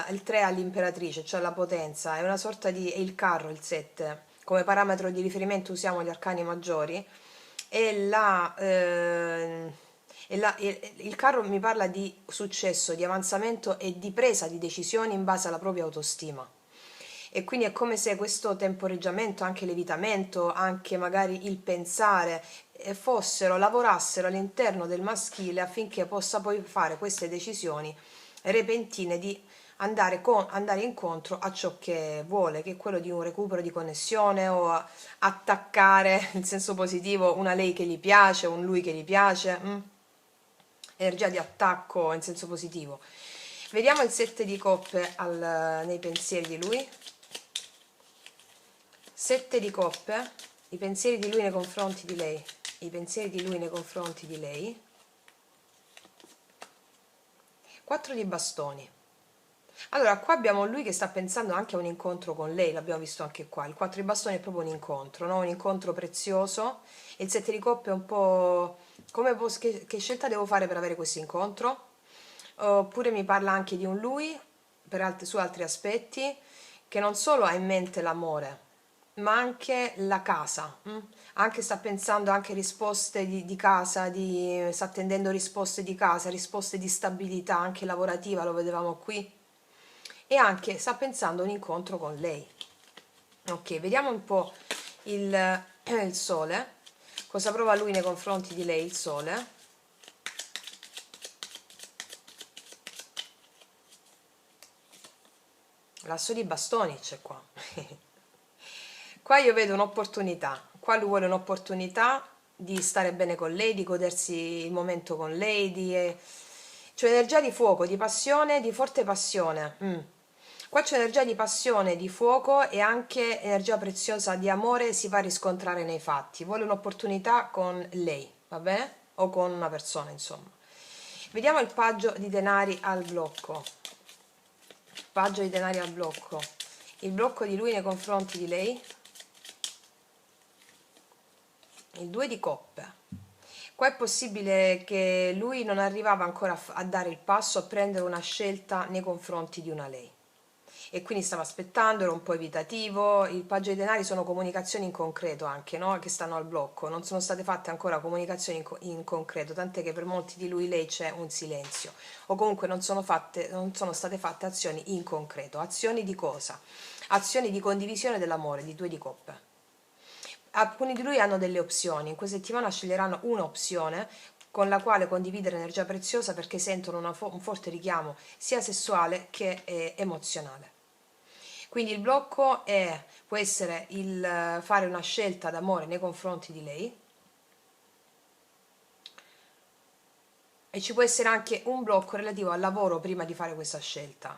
Speaker 1: Il 3 all'imperatrice, cioè la potenza, è una sorta di... è il carro il 7, come parametro di riferimento usiamo gli arcani maggiori, e il carro mi parla di successo, di avanzamento e di presa di decisioni in base alla propria autostima. E quindi è come se questo temporeggiamento, anche l'evitamento, anche magari il pensare, lavorassero all'interno del maschile affinché possa poi fare queste decisioni repentine di andare incontro a ciò che vuole, che è quello di un recupero di connessione o attaccare in senso positivo una lei che gli piace, un lui che gli piace, energia di attacco in senso positivo. Vediamo il 7 di coppe nei pensieri di lui. 7 di coppe, i pensieri di lui nei confronti di lei, i pensieri di lui nei confronti di lei. 4 di bastoni. Allora, qua abbiamo lui che sta pensando anche a un incontro con lei, l'abbiamo visto anche qua. Il 4 di bastoni è proprio un incontro, no? Un incontro prezioso. E il 7 di coppe è un po' come che scelta devo fare per avere questo incontro? Oppure mi parla anche di un lui, su altri aspetti, che non solo ha in mente l'amore, ma anche la casa, anche sta pensando anche risposte di casa, sta attendendo risposte di casa, risposte di stabilità anche lavorativa, lo vedevamo qui, e anche sta pensando a un incontro con lei. Ok, vediamo un po' il sole, cosa prova lui nei confronti di lei, il sole. L'asso di bastoni c'è qua. Qua io vedo un'opportunità, qua lui vuole un'opportunità di stare bene con lei, di godersi il momento con lei, c'è energia di fuoco, di passione, di forte passione. Qua c'è energia di passione, di fuoco e anche energia preziosa di amore, si fa riscontrare nei fatti. Vuole un'opportunità con lei, va bene? O con una persona, insomma. Vediamo il paggio di denari al blocco. Paggio di denari al blocco. Il blocco di lui nei confronti di lei. Il 2 di coppe. Qua è possibile che lui non arrivava ancora a dare il passo, a prendere una scelta nei confronti di una lei. E quindi stava aspettando, era un po' evitativo. Il paggio dei denari sono comunicazioni in concreto anche, no? Che stanno al blocco, non sono state fatte ancora comunicazioni in concreto, tant'è che per molti di lui lei c'è un silenzio, o comunque non sono state fatte azioni in concreto. Azioni di cosa? Azioni di condivisione dell'amore, di due di coppe. Alcuni di lui hanno delle opzioni, in questa settimana sceglieranno un'opzione con la quale condividere energia preziosa perché sentono un forte richiamo sia sessuale che emozionale. Quindi il blocco può essere il fare una scelta d'amore nei confronti di lei, e ci può essere anche un blocco relativo al lavoro prima di fare questa scelta.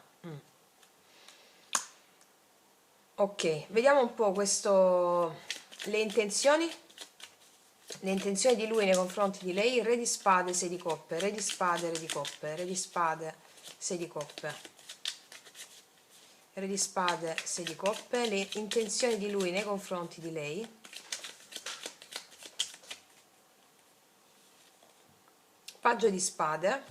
Speaker 1: Ok, vediamo un po' le intenzioni di lui nei confronti di lei. Re di spade, 6 di coppe, re di spade, re di coppe, re di spade, 6 di coppe, re di spade, 6 di coppe. Le intenzioni di lui nei confronti di lei. Paggio di spade.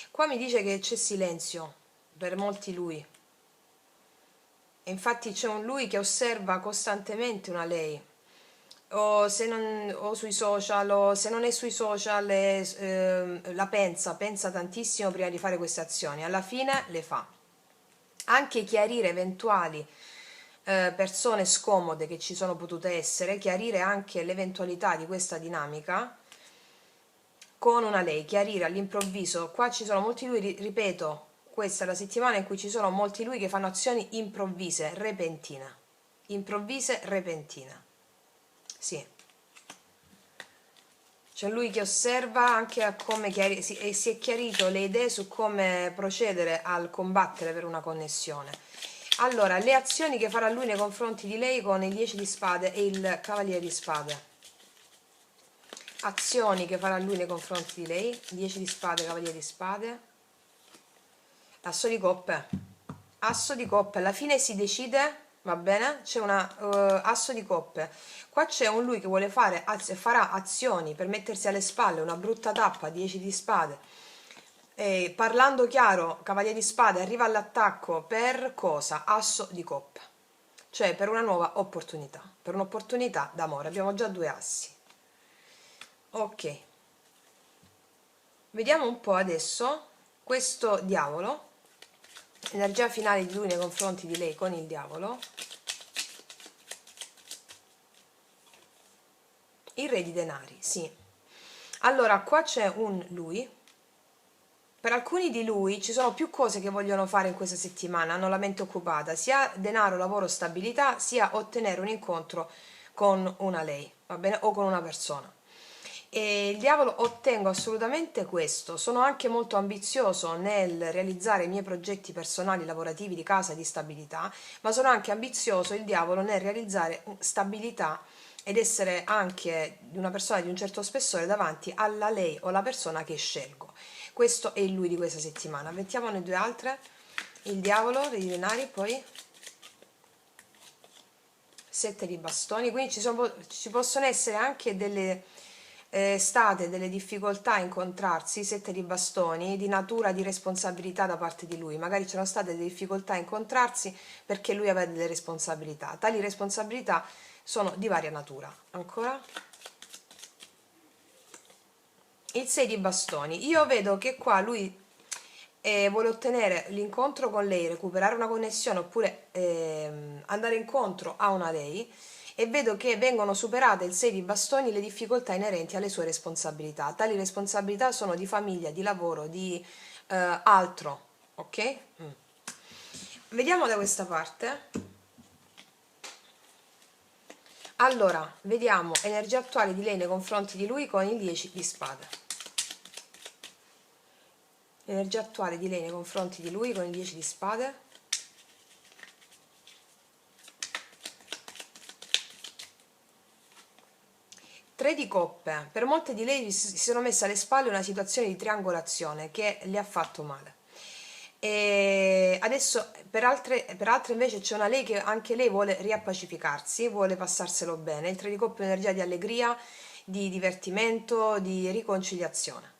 Speaker 1: Qua mi dice che c'è silenzio per molti lui, e infatti c'è un lui che osserva costantemente una lei, o sui social, o se non è sui social la pensa tantissimo prima di fare queste azioni, alla fine le fa. Anche chiarire eventuali persone scomode che ci sono potute essere, chiarire anche l'eventualità di questa dinamica con una lei, chiarire all'improvviso. Qua ci sono molti lui, ripeto, questa è la settimana in cui ci sono molti lui che fanno azioni improvvise, repentine, sì. C'è lui che osserva anche a come si è chiarito le idee su come procedere al combattere per una connessione. Allora, le azioni che farà lui nei confronti di lei con il 10 di spade e il cavaliere di spade. Azioni che farà lui nei confronti di lei, 10 di spade, cavaliere di spade, asso di coppe. Asso di coppe, alla fine si decide, va bene? C'è una asso di coppe. Qua c'è un lui che vuole farà azioni per mettersi alle spalle una brutta tappa, 10 di spade. Parlando chiaro, cavaliere di spade arriva all'attacco per cosa? Asso di coppe. Cioè per una nuova opportunità, per un'opportunità d'amore. Abbiamo già due assi. Ok. Vediamo un po' adesso questo diavolo. Energia finale di lui nei confronti di lei con il diavolo. Il re di denari, sì. Allora, qua c'è un lui. Per alcuni di lui ci sono più cose che vogliono fare in questa settimana, hanno la mente occupata, sia denaro, lavoro, stabilità, sia ottenere un incontro con una lei, va bene? O con una persona. E il diavolo: ottengo assolutamente questo, sono anche molto ambizioso nel realizzare i miei progetti personali, lavorativi, di casa, di stabilità, ma sono anche ambizioso, il diavolo, nel realizzare stabilità ed essere anche una persona di un certo spessore davanti alla lei o la persona che scelgo. Questo è il lui di questa settimana. Mettiamone due altre. Il diavolo dei denari, poi 7 di bastoni. Quindi ci possono essere anche delle delle difficoltà a incontrarsi, 7 di bastoni, di natura di responsabilità da parte di lui. Magari c'erano state delle difficoltà a incontrarsi perché lui aveva delle responsabilità. Tali responsabilità sono di varia natura. Ancora? Il 6 di bastoni. Io vedo che qua lui vuole ottenere l'incontro con lei, recuperare una connessione, oppure andare incontro a una lei, e vedo che vengono superate, il 6 di bastoni, le difficoltà inerenti alle sue responsabilità. Tali responsabilità sono di famiglia, di lavoro, di altro, ok? Vediamo da questa parte. Allora, vediamo energia attuale di lei nei confronti di lui con il 10 di spade. Energia attuale di lei nei confronti di lui con il 10 di spade. Tre di coppe. Per molte di lei si sono messe alle spalle una situazione di triangolazione che le ha fatto male. E adesso per altre invece c'è una lei che anche lei vuole riappacificarsi, vuole passarselo bene. Il 3 di coppe è un'energia di allegria, di divertimento, di riconciliazione.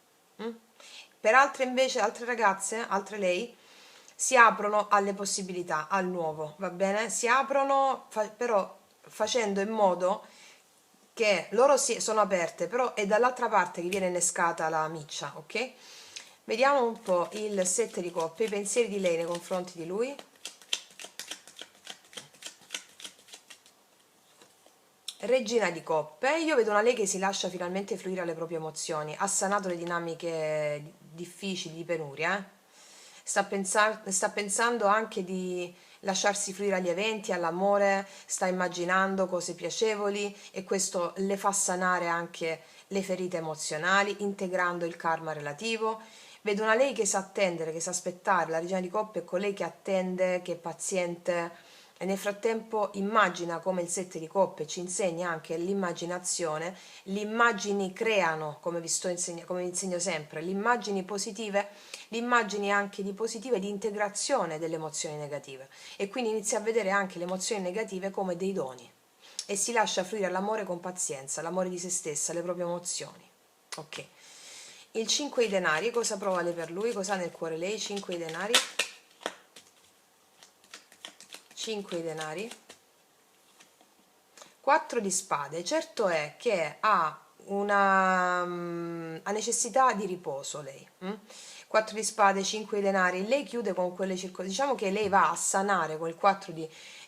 Speaker 1: Per altre invece, altre ragazze, altre lei, si aprono alle possibilità, al nuovo, va bene? Si aprono però facendo in modo che loro sono aperte, però è dall'altra parte che viene innescata la miccia, ok? Vediamo un po' il 7 di coppe, i pensieri di lei nei confronti di lui. Regina di coppe, io vedo una lei che si lascia finalmente fluire alle proprie emozioni, ha sanato le dinamiche difficili di penuria, sta pensando anche di lasciarsi fluire agli eventi, all'amore, sta immaginando cose piacevoli e questo le fa sanare anche le ferite emozionali, integrando il karma relativo. Vedo una lei che sa attendere, che sa aspettare, la regina di coppe è colei che attende, che è paziente, e nel frattempo immagina, come il 7 di coppe ci insegna anche l'immaginazione. Le immagini creano, come come vi insegno sempre, le immagini positive, le immagini anche di positive di integrazione delle emozioni negative, e quindi inizia a vedere anche le emozioni negative come dei doni e si lascia fluire all'amore con pazienza, l'amore di se stessa, le proprie emozioni. Ok, il 5 di denari, cosa prova lei per lui, cosa ha nel cuore lei? 5 di denari, 5 di denari, 4 di spade. Certo è che ha una ha necessità di riposo lei. 4 di spade, 5 di denari, lei chiude con quelle diciamo che lei va a sanare con il 4 di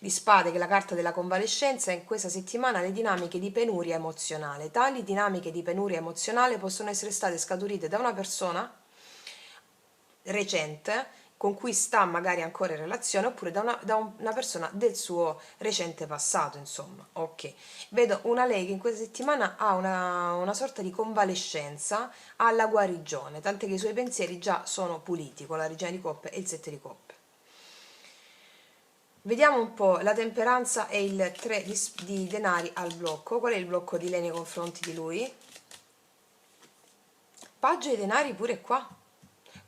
Speaker 1: spade, che è la carta della convalescenza, in questa settimana le dinamiche di penuria emozionale. Tali dinamiche di penuria emozionale possono essere state scaturite da una persona recente con cui sta magari ancora in relazione, oppure da una persona del suo recente passato, insomma. Ok, vedo una lei che in questa settimana ha una sorta di convalescenza alla guarigione, tant'è che i suoi pensieri già sono puliti con la regina di coppe e il 7 di coppe. Vediamo un po' la temperanza e il 3 di denari al blocco. Qual è il blocco di lei nei confronti di lui? Paggio di denari pure qua.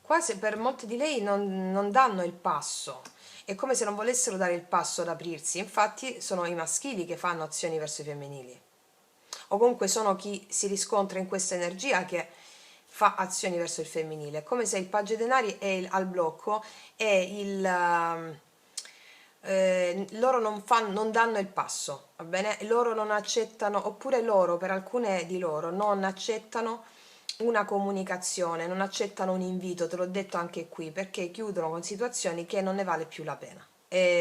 Speaker 1: Qua per molte di lei non danno il passo, è come se non volessero dare il passo ad aprirsi, infatti sono i maschili che fanno azioni verso i femminili, o comunque sono chi si riscontra in questa energia che fa azioni verso il femminile. È come se il paggio dei denari è al blocco e loro non danno il passo, va bene? Loro non accettano, oppure loro, per alcune di loro, non accettano una comunicazione, non accettano un invito, te l'ho detto anche qui, perché chiudono con situazioni che non ne vale più la pena.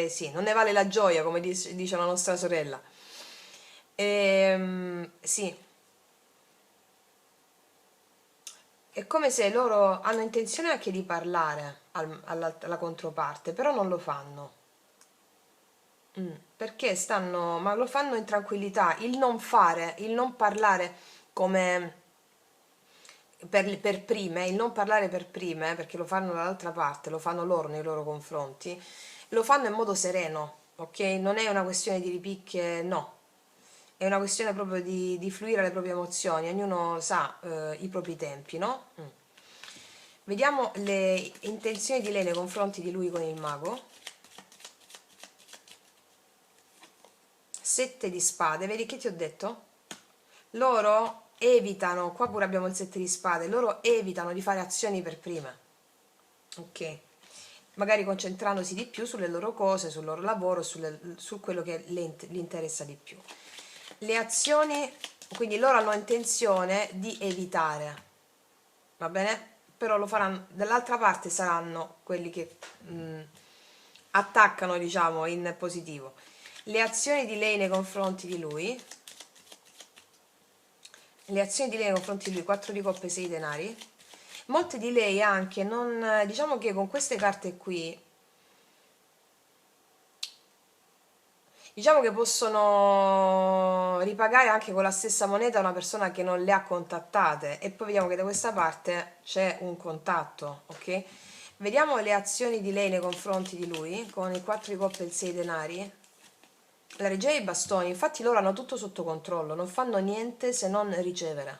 Speaker 1: Sì, non ne vale la gioia, come dice la nostra sorella. Sì, è come se loro hanno intenzione anche di parlare alla controparte, però non lo fanno. Perché ma lo fanno in tranquillità. Il non fare, il non parlare come per prime, il non parlare per prime, perché lo fanno dall'altra parte, lo fanno loro nei loro confronti, lo fanno in modo sereno, ok? Non è una questione di ripicche, no, è una questione proprio di fluire le proprie emozioni, ognuno sa i propri tempi, no? Vediamo le intenzioni di lei nei confronti di lui con il mago. 7 di spade, vedi che ti ho detto? Loro evitano, qua pure abbiamo il 7 di spade, loro evitano di fare azioni per prime, ok? Magari concentrandosi di più sulle loro cose, sul loro lavoro, su quello che li interessa di più. Le azioni, quindi loro hanno intenzione di evitare, va bene? Però lo faranno, dall'altra parte saranno quelli che attaccano, diciamo, in positivo. Le azioni di lei nei confronti di lui, le azioni di lei nei confronti di lui, 4 di coppe, 6 denari. Molte di lei anche non, diciamo che con queste carte qui, diciamo che possono ripagare anche con la stessa moneta una persona che non le ha contattate, e poi vediamo che da questa parte c'è un contatto, ok? Vediamo le azioni di lei nei confronti di lui con il 4 di coppe e il 6 denari. La regia dei bastoni, infatti loro hanno tutto sotto controllo, non fanno niente se non ricevere.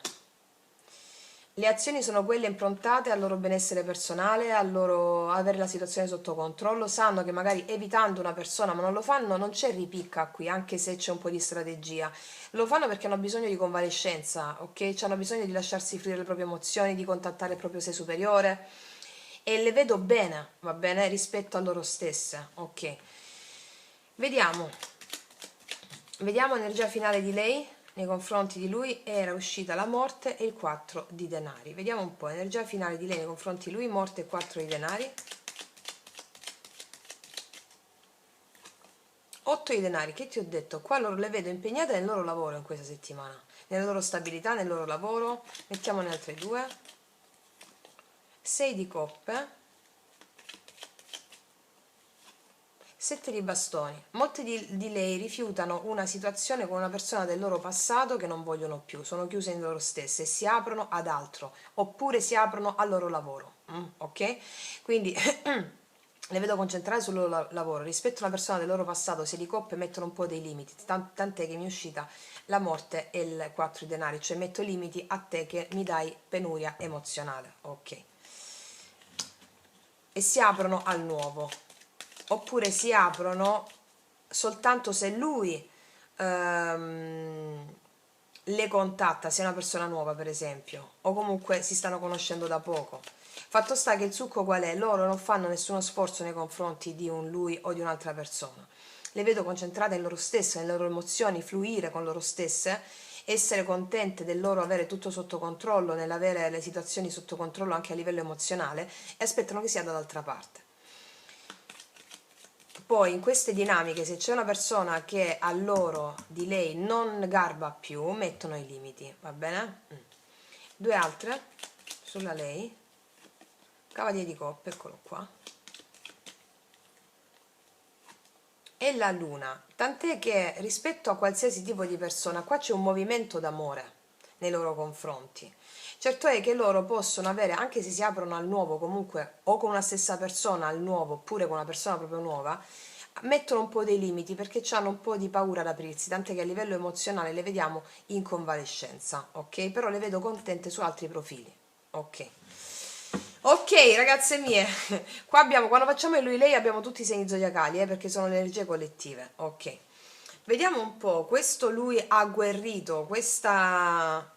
Speaker 1: Le azioni sono quelle improntate al loro benessere personale, al loro avere la situazione sotto controllo, sanno che magari evitando una persona, ma non lo fanno, non c'è ripicca qui, anche se c'è un po' di strategia. Lo fanno perché hanno bisogno di convalescenza, ok? Hanno bisogno di lasciarsi fluire le proprie emozioni, di contattare il proprio sé superiore e le vedo bene, va bene, rispetto a loro stesse, ok? Vediamo, vediamo l'energia finale di lei nei confronti di lui. Era uscita la morte e il 4 di denari. Vediamo un po', energia finale di lei nei confronti di lui, morte e 4 di denari. 8 di denari, che ti ho detto? Qua loro le vedo impegnate nel loro lavoro in questa settimana, nella loro stabilità, nel loro lavoro. Mettiamone altre due. 6 di coppe, 7 di bastoni. Molte di lei rifiutano una situazione con una persona del loro passato che non vogliono più, sono chiuse in loro stesse e si aprono ad altro, oppure si aprono al loro lavoro, ok? Quindi le vedo concentrate sul loro lavoro. Rispetto a una persona del loro passato, se di coppe mettono un po' dei limiti, tant'è che mi è uscita la morte e il 4 di denari, cioè metto limiti a te che mi dai penuria emozionale, ok? E si aprono al nuovo, oppure si aprono soltanto se lui le contatta, se è una persona nuova per esempio, o comunque si stanno conoscendo da poco. Fatto sta che il succo qual è? Loro non fanno nessuno sforzo nei confronti di un lui o di un'altra persona. Le vedo concentrate in loro stesse, nelle loro emozioni, fluire con loro stesse, essere contente del loro avere tutto sotto controllo, nell'avere le situazioni sotto controllo anche a livello emozionale, e aspettano che sia dall'altra parte. Poi in queste dinamiche, se c'è una persona che a loro di lei non garba più, mettono i limiti, va bene? Due altre sulla lei. Cavaliere di coppe, eccolo qua. E la luna, tant'è che rispetto a qualsiasi tipo di persona, qua c'è un movimento d'amore nei loro confronti. Certo è che loro possono avere, anche se si aprono al nuovo comunque, o con una stessa persona al nuovo, oppure con una persona proprio nuova, mettono un po' dei limiti perché hanno un po' di paura ad aprirsi, tant'è che a livello emozionale le vediamo in convalescenza, ok? Però le vedo contente su altri profili, ok? Ok, ragazze mie, qua abbiamo, quando facciamo il lui lei abbiamo tutti i segni zodiacali, perché sono le energie collettive, ok. Vediamo un po', questo lui agguerrito, questa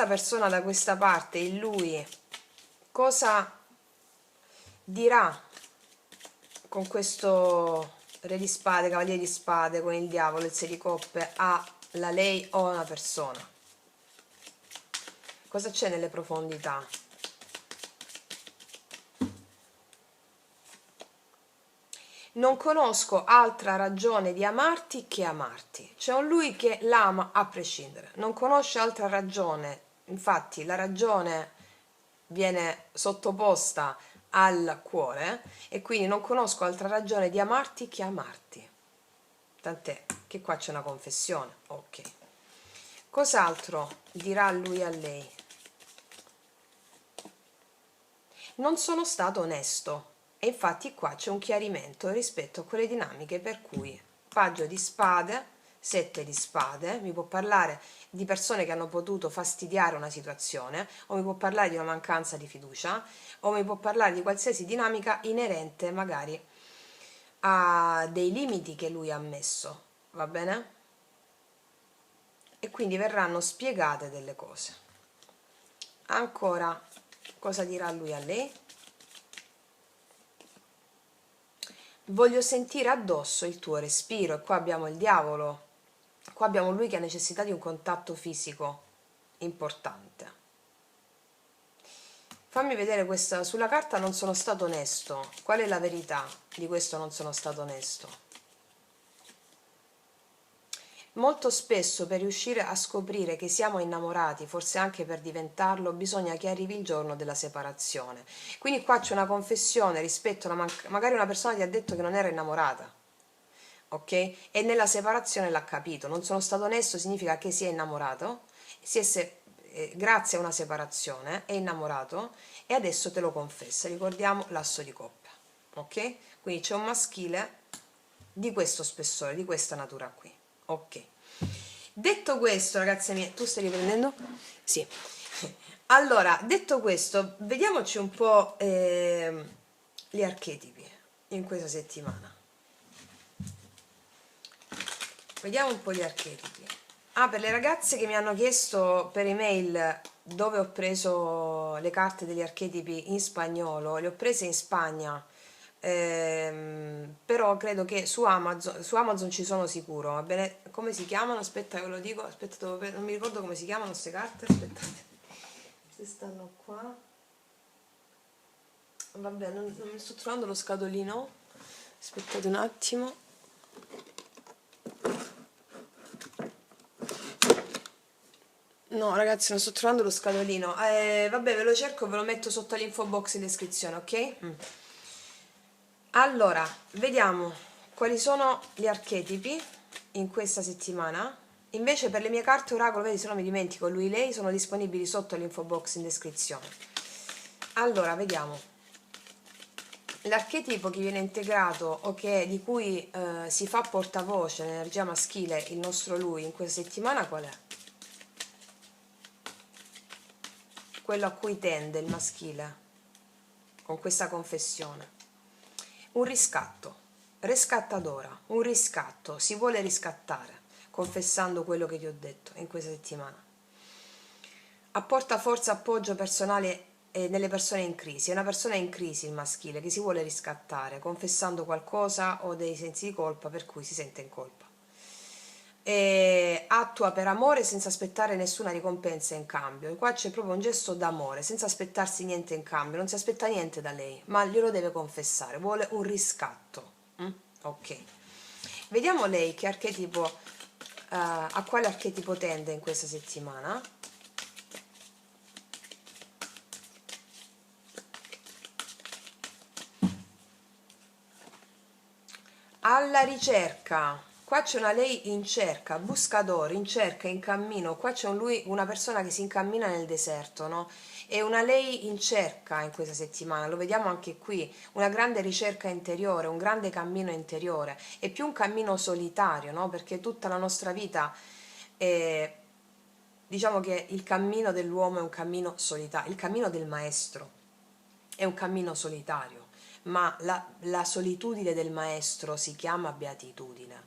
Speaker 1: persona da questa parte, il lui, cosa dirà con questo re di spade, cavaliere di spade, con il diavolo, il 6 di coppe, alla lei o a una persona? Cosa c'è nelle profondità? Non conosco altra ragione di amarti che amarti. C'è un lui che l'ama a prescindere, non conosce altra ragione, infatti la ragione viene sottoposta al cuore e quindi non conosco altra ragione di amarti che amarti. Tant'è che qua c'è una confessione, ok. Cos'altro dirà lui a lei? Non sono stato onesto. E infatti qua c'è un chiarimento rispetto a quelle dinamiche per cui paggio di spade, 7 di spade, mi può parlare di persone che hanno potuto fastidiare una situazione, o mi può parlare di una mancanza di fiducia, o mi può parlare di qualsiasi dinamica inerente magari a dei limiti che lui ha messo, va bene? E quindi verranno spiegate delle cose. Ancora, cosa dirà lui a lei? Voglio sentire addosso il tuo respiro. E qua abbiamo il diavolo, qua abbiamo lui che ha necessità di un contatto fisico importante. Fammi vedere questa, sulla carta non sono stato onesto. Qual è la verità di questo non sono stato onesto? Molto spesso per riuscire a scoprire che siamo innamorati, forse anche per diventarlo, bisogna che arrivi il giorno della separazione. Quindi qua c'è una confessione rispetto a magari una persona ti ha detto che non era innamorata, ok? E nella separazione l'ha capito. Non sono stato onesto significa che si è innamorato, grazie a una separazione è innamorato e adesso te lo confessa. Ricordiamo l'asso di coppe, ok? Quindi c'è un maschile di questo spessore, di questa natura qui, ok. Detto questo, ragazze mie, tu stai riprendendo? Sì. Allora, detto questo, vediamoci un po' gli archetipi in questa settimana. Vediamo un po' gli archetipi. Ah, per le ragazze che mi hanno chiesto per email dove ho preso le carte degli archetipi in spagnolo, le ho prese in Spagna, però credo che su Amazon ci sono sicuro, va bene? Come si chiamano? Aspetta che ve lo dico, aspetta, non mi ricordo come si chiamano queste carte, aspettate, se stanno qua. Vabbè, non mi sto trovando lo scatolino, aspettate un attimo. No, ragazzi, non sto trovando lo scatolino. Vabbè, ve lo cerco e ve lo metto sotto l'info box in descrizione, ok? Allora, vediamo quali sono gli archetipi in questa settimana. Invece per le mie carte oracolo, vedi, se no mi dimentico, lui e lei sono disponibili sotto l'info box in descrizione. Allora, vediamo. L'archetipo che viene integrato o di cui si fa portavoce l'energia maschile, il nostro lui, in questa settimana qual è? Quello a cui tende il maschile con questa confessione. Un riscatto, riscattadora, un riscatto, si vuole riscattare, confessando quello che ti ho detto in questa settimana. Apporta forza, appoggio personale nelle persone in crisi. È una persona in crisi il maschile che si vuole riscattare, confessando qualcosa o dei sensi di colpa per cui si sente in colpa. E attua per amore senza aspettare nessuna ricompensa in cambio. E qua c'è proprio un gesto d'amore, senza aspettarsi niente in cambio, non si aspetta niente da lei, ma glielo deve confessare, vuole un riscatto. Ok. Vediamo lei che archetipo, a quale archetipo tende in questa settimana. Alla ricerca, qua c'è una lei in cerca, buscador, in cerca, in cammino, qua c'è un lui, una persona che si incammina nel deserto, no? E una lei in cerca in questa settimana, lo vediamo anche qui, una grande ricerca interiore, un grande cammino interiore, è più un cammino solitario, no? Perché tutta la nostra vita è, diciamo che il cammino dell'uomo è un cammino solitario, il cammino del maestro è un cammino solitario, ma la solitudine del maestro si chiama beatitudine.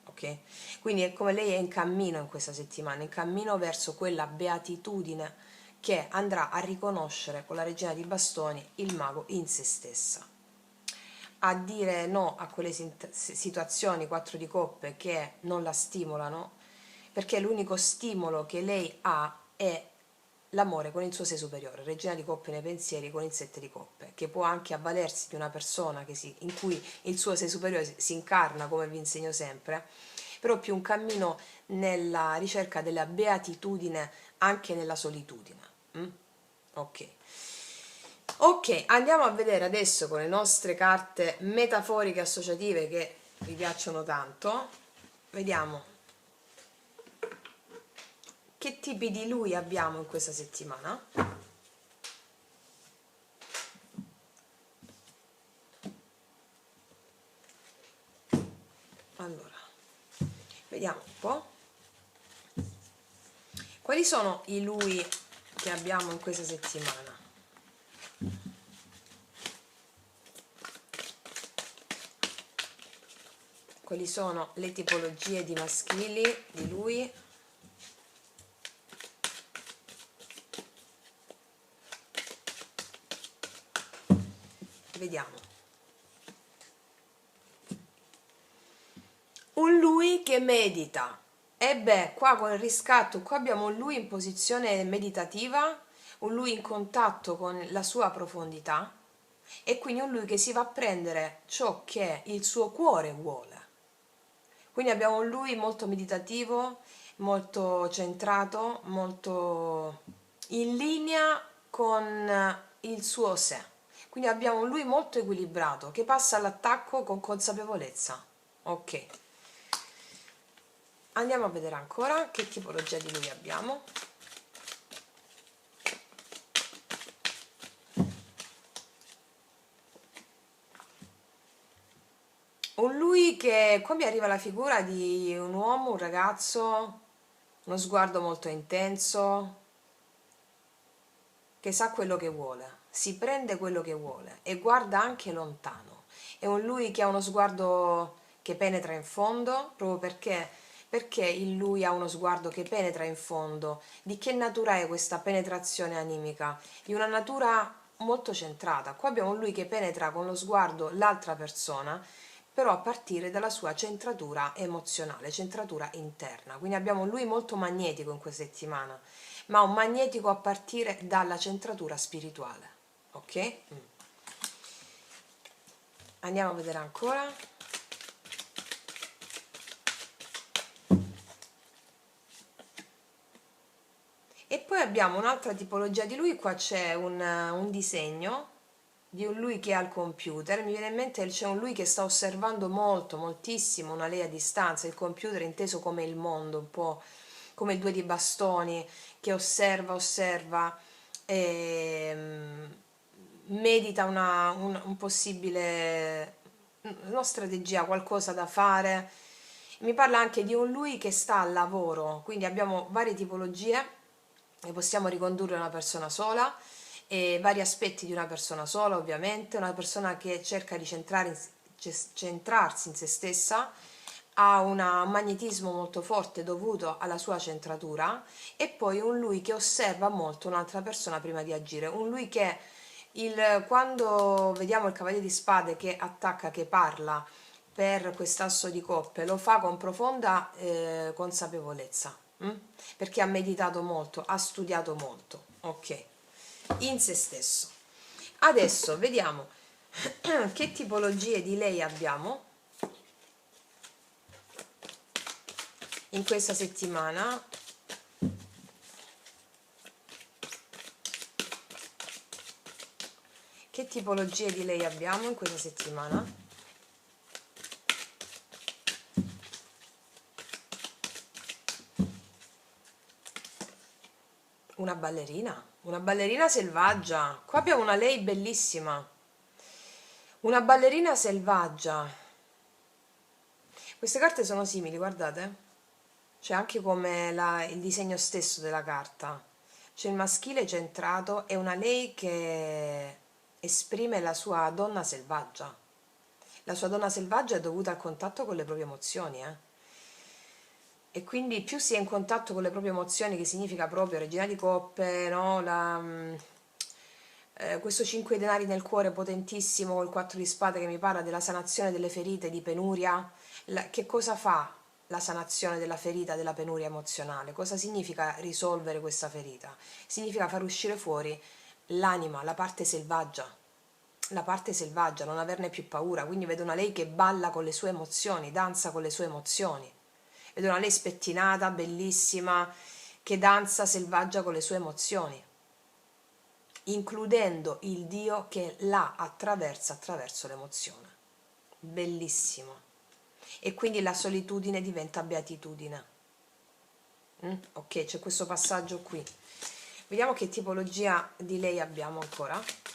Speaker 1: Ok? Quindi è come lei è in cammino in questa settimana, in cammino verso quella beatitudine che andrà a riconoscere con la regina di bastoni il mago in se stessa, a dire no a quelle situazioni, quattro di coppe, che non la stimolano, perché l'unico stimolo che lei ha è l'amore con il suo sé superiore, regina di coppe nei pensieri con il sette di coppe, che può anche avvalersi di una persona in cui il suo sé superiore si incarna, come vi insegno sempre, però più un cammino nella ricerca della beatitudine anche nella solitudine. Ok. Ok, andiamo a vedere adesso con le nostre carte metaforiche associative che vi piacciono tanto. Vediamo che tipi di lui abbiamo in questa settimana. Allora, vediamo un po'. Quali sono i lui che abbiamo in questa settimana? Quali sono le tipologie di maschili di lui? Vediamo. Un lui che medita. E beh, qua con il riscatto, qua abbiamo un lui in posizione meditativa, un lui in contatto con la sua profondità e quindi un lui che si va a prendere ciò che il suo cuore vuole. Quindi abbiamo un lui molto meditativo, molto centrato, molto in linea con il suo sé. Quindi abbiamo un lui molto equilibrato che passa all'attacco con consapevolezza. Ok. Andiamo a vedere ancora che tipologia di lui abbiamo. Un lui che qua mi arriva la figura di un uomo, un ragazzo, uno sguardo molto intenso, che sa quello che vuole, si prende quello che vuole e guarda anche lontano. È un lui che ha uno sguardo che penetra in fondo, proprio perché il lui ha uno sguardo che penetra in fondo. Di che natura è questa penetrazione animica? Di una natura molto centrata. Qua abbiamo un lui che penetra con lo sguardo l'altra persona, però a partire dalla sua centratura emozionale, centratura interna. Quindi abbiamo un lui molto magnetico in questa settimana, ma un magnetico a partire dalla centratura spirituale. Ok? Andiamo a vedere ancora. E poi abbiamo un'altra tipologia di lui, qua c'è un disegno di un lui che è al computer, mi viene in mente c'è un lui che sta osservando molto, moltissimo, una lei a distanza, il computer inteso come il mondo, un po' come il due di bastoni, che osserva e medita un possibile, una strategia, qualcosa da fare. Mi parla anche di un lui che sta al lavoro, quindi abbiamo varie tipologie e possiamo ricondurre a una persona sola e vari aspetti di una persona sola, ovviamente, una persona che cerca di centrarsi in se stessa, ha un magnetismo molto forte dovuto alla sua centratura, e poi un lui che osserva molto un'altra persona prima di agire, un lui che quando vediamo il Cavaliere di Spade che attacca, che parla per quest'asso di coppe, lo fa con profonda consapevolezza, perché ha meditato molto, ha studiato molto, ok, in se stesso. Adesso vediamo che tipologie di lei abbiamo in questa settimana. Che tipologie di lei abbiamo in questa settimana? Una ballerina selvaggia. Qua abbiamo una lei bellissima, una ballerina selvaggia. Queste carte sono simili, guardate, c'è anche come il disegno stesso della carta, c'è il maschile centrato e una lei che esprime la sua donna selvaggia. La sua donna selvaggia è dovuta al contatto con le proprie emozioni, e quindi più si è in contatto con le proprie emozioni, che significa proprio regina di coppe, no? Questo 5 denari nel cuore potentissimo, col 4 di spade che mi parla della sanazione delle ferite di penuria. Che cosa fa la sanazione della ferita, della penuria emozionale? Cosa significa risolvere questa ferita? Significa far uscire fuori l'anima, la parte selvaggia, non averne più paura. Quindi vedo una lei che balla con le sue emozioni, danza con le sue emozioni. Vedo una lei spettinata, bellissima, che danza selvaggia con le sue emozioni, includendo il Dio che la attraversa attraverso l'emozione. Bellissimo. E quindi la solitudine diventa beatitudine. Ok, c'è questo passaggio qui. Vediamo che tipologia di lei abbiamo ancora.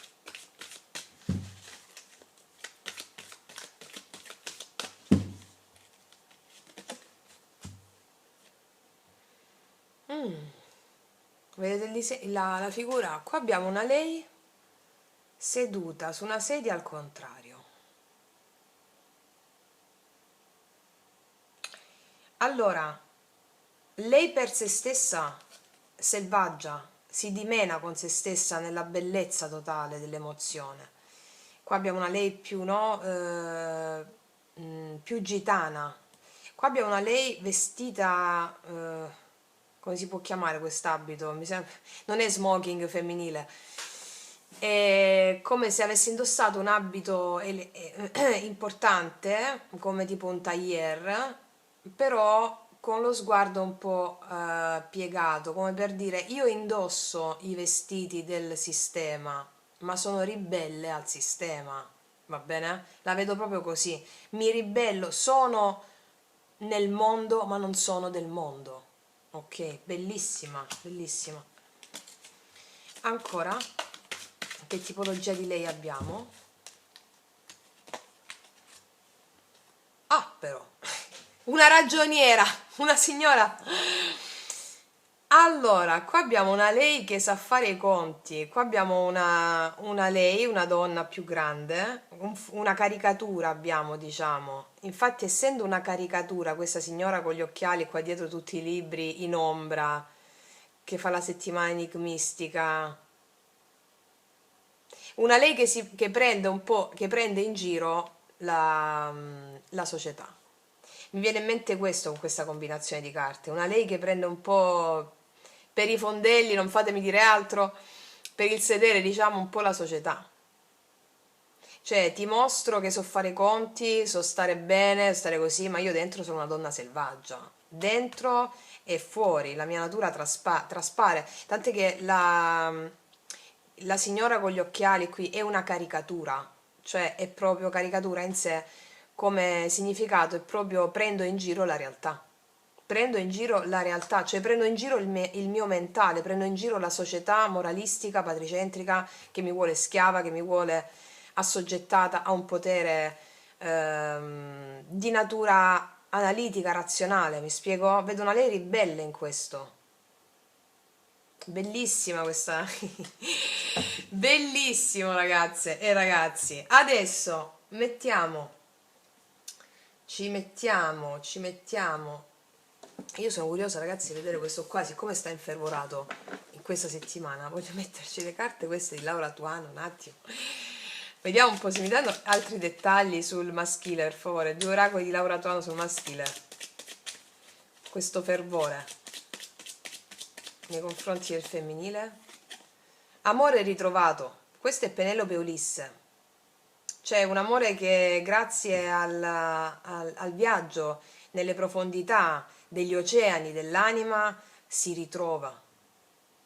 Speaker 1: Vedete la figura? Qua abbiamo una lei seduta su una sedia al contrario. Allora, lei per se stessa, selvaggia, si dimena con se stessa nella bellezza totale dell'emozione. Qua abbiamo una lei più, no, più gitana. Qua abbiamo una lei vestita, come si può chiamare quest'abito? Non è smoking femminile, è come se avesse indossato un abito importante, come tipo un tailleur, però con lo sguardo un po' piegato, come per dire: io indosso i vestiti del sistema, ma sono ribelle al sistema, va bene? La vedo proprio così, mi ribello, sono nel mondo ma non sono del mondo. Ok, bellissima, bellissima. Ancora, che tipologia di lei abbiamo? Ah, però, una ragioniera, una signora Allora, qua abbiamo una lei che sa fare i conti, qua abbiamo una lei, una donna più grande, una caricatura abbiamo, diciamo. Infatti, essendo una caricatura, questa signora con gli occhiali qua dietro tutti i libri in ombra, che fa la settimana enigmistica, una lei che prende un po', che prende in giro la società. Mi viene in mente questo con questa combinazione di carte. Una lei che prende un po' per i fondelli, non fatemi dire altro, per il sedere, diciamo, un po' la società. Cioè, ti mostro che so fare i conti, so stare bene, stare così, ma io dentro sono una donna selvaggia. Dentro e fuori, la mia natura traspare. Tant'è che la signora con gli occhiali qui è una caricatura, cioè è proprio caricatura in sé, come significato è proprio prendo in giro la realtà. Prendo in giro la realtà, cioè prendo in giro il mio mentale, prendo in giro la società moralistica, patricentrica, che mi vuole schiava, che mi vuole assoggettata a un potere di natura analitica, razionale, mi spiego? Vedo una lei ribelle in questo. Bellissima questa. Bellissimo ragazze e ragazzi. Adesso ci mettiamo. Io sono curiosa ragazzi di vedere questo qua, siccome sta infervorato in questa settimana, voglio metterci le carte queste di Laura Tuano un attimo. Vediamo un po' se mi danno altri dettagli sul maschile, per favore. Due oracoli di Laura Tuano sul maschile. Questo fervore nei confronti del femminile. Amore ritrovato. Questo è Penelope Ulisse. C'è un amore che grazie al viaggio nelle profondità degli oceani dell'anima si ritrova.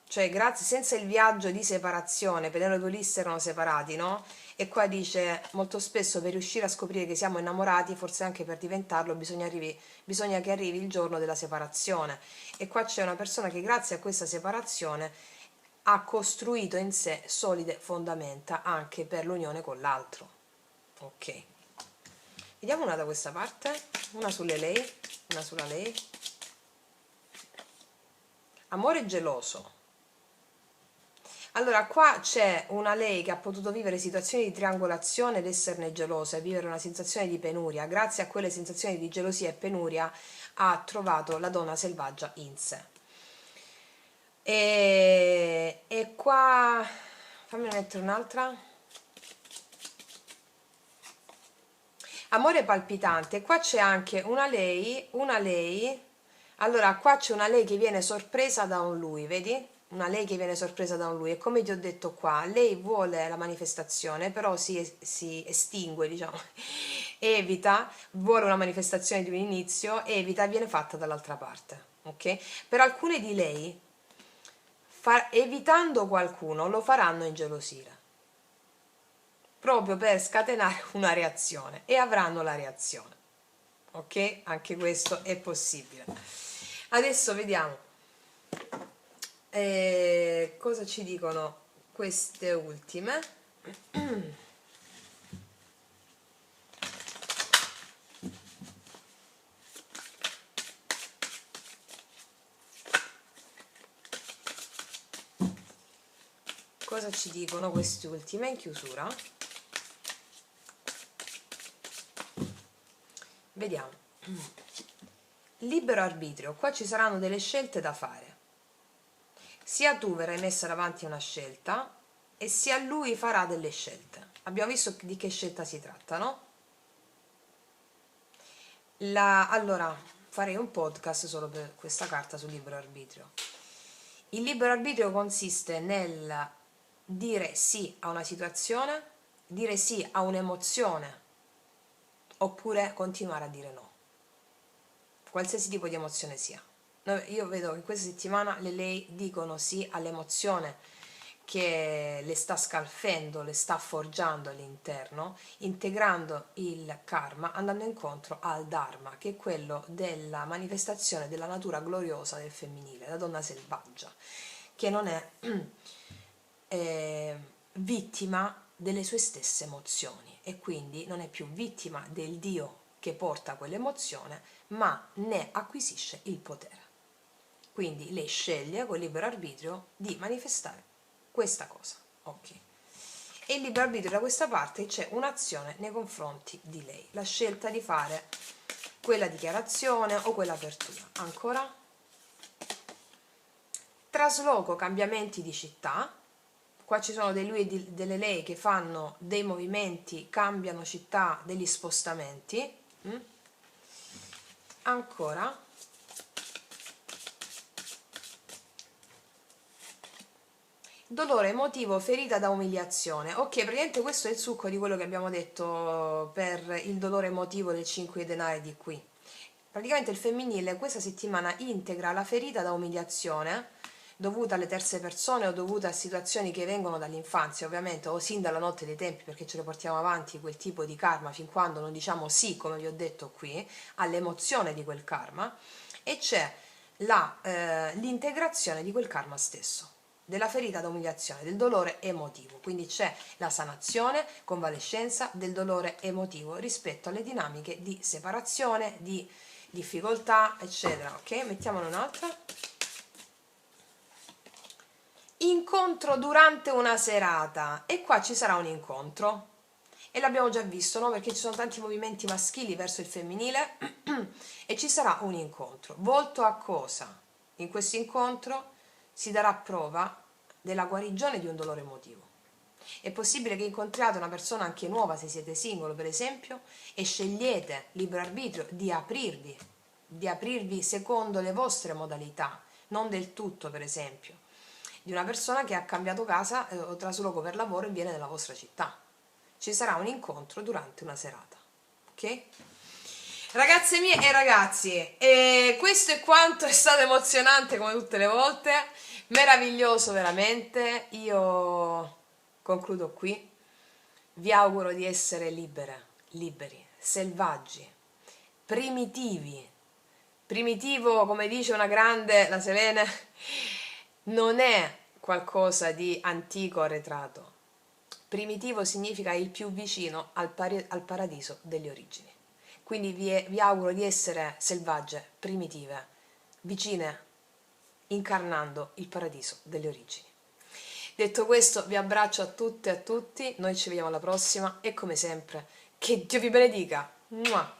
Speaker 1: Cioè, grazie, senza il viaggio di separazione, Penelope e Ulisse erano separati, no? E qua dice, molto spesso per riuscire a scoprire che siamo innamorati, forse anche per diventarlo, bisogna che arrivi il giorno della separazione. E qua c'è una persona che grazie a questa separazione ha costruito in sé solide fondamenta anche per l'unione con l'altro. Ok. Vediamo una da questa parte, una sulle lei, una sulla lei. Amore geloso. Allora, qua c'è una lei che ha potuto vivere situazioni di triangolazione ed esserne gelosa e vivere una sensazione di penuria. Grazie a quelle sensazioni di gelosia e penuria ha trovato la donna selvaggia in sé. E qua, fammi mettere un'altra. Amore palpitante. Qua c'è anche una lei. Allora, qua c'è una lei che viene sorpresa da un lui, vedi? Una lei che viene sorpresa da un lui, e come ti ho detto qua, lei vuole la manifestazione, però si estingue, diciamo, evita, vuole una manifestazione di un inizio, evita, viene fatta dall'altra parte, ok? Per alcune di lei, evitando qualcuno, lo faranno ingelosire, proprio per scatenare una reazione, e avranno la reazione, ok? Anche questo è possibile. Adesso vediamo. Cosa ci dicono queste ultime? Cosa ci dicono queste ultime in chiusura? Vediamo. Libero arbitrio. Qua ci saranno delle scelte da fare. Sia tu verrai messa davanti a una scelta e sia lui farà delle scelte. Abbiamo visto di che scelta si tratta, no? Allora, farei un podcast solo per questa carta sul libero arbitrio. Il libero arbitrio consiste nel dire sì a una situazione, dire sì a un'emozione, oppure continuare a dire no. Qualsiasi tipo di emozione sia. Io vedo che in questa settimana lei dicono sì all'emozione che le sta scalfendo, le sta forgiando all'interno, integrando il karma, andando incontro al dharma, che è quello della manifestazione della natura gloriosa del femminile, la donna selvaggia, che non è vittima delle sue stesse emozioni e quindi non è più vittima del Dio che porta quell'emozione, ma ne acquisisce il potere. Quindi lei sceglie con libero arbitrio di manifestare questa cosa. Ok. E il libero arbitrio da questa parte c'è un'azione nei confronti di lei, la scelta di fare quella dichiarazione o quella apertura. Ancora? Trasloco, cambiamenti di città. Qua ci sono dei lui e delle lei che fanno dei movimenti, cambiano città, degli spostamenti. Ancora? Dolore emotivo, ferita da umiliazione. Ok, praticamente questo è il succo di quello che abbiamo detto per il dolore emotivo del 5 di denari di qui. Praticamente il femminile questa settimana integra la ferita da umiliazione dovuta alle terze persone o dovuta a situazioni che vengono dall'infanzia, ovviamente, o sin dalla notte dei tempi, perché ce lo portiamo avanti quel tipo di karma fin quando non diciamo sì, come vi ho detto qui, all'emozione di quel karma, e c'è l'integrazione di quel karma stesso, della ferita da umiliazione, del dolore emotivo. Quindi c'è la sanazione, convalescenza del dolore emotivo rispetto alle dinamiche di separazione, di difficoltà, eccetera. Ok, mettiamone un'altra. Incontro durante una serata, e qua ci sarà un incontro e l'abbiamo già visto, no? Perché ci sono tanti movimenti maschili verso il femminile e ci sarà un incontro volto a cosa? In questo incontro si darà prova della guarigione di un dolore emotivo. È possibile che incontriate una persona anche nuova se siete singolo, per esempio, e scegliete libero arbitrio di aprirvi secondo le vostre modalità, non del tutto, per esempio, di una persona che ha cambiato casa o trasloco per lavoro e viene nella vostra città. Ci sarà un incontro durante una serata, ok? Ragazze mie e ragazzi, questo è quanto, è stato emozionante come tutte le volte, meraviglioso veramente. Io concludo qui, vi auguro di essere liberi, selvaggi, primitivi. Primitivo, come dice una grande, la Selene, non è qualcosa di antico, arretrato. Primitivo significa il più vicino al paradiso delle origini. Quindi vi auguro di essere selvagge, primitive, vicine, incarnando il paradiso delle origini. Detto questo, vi abbraccio a tutte e a tutti, noi ci vediamo alla prossima e come sempre, che Dio vi benedica! Mua!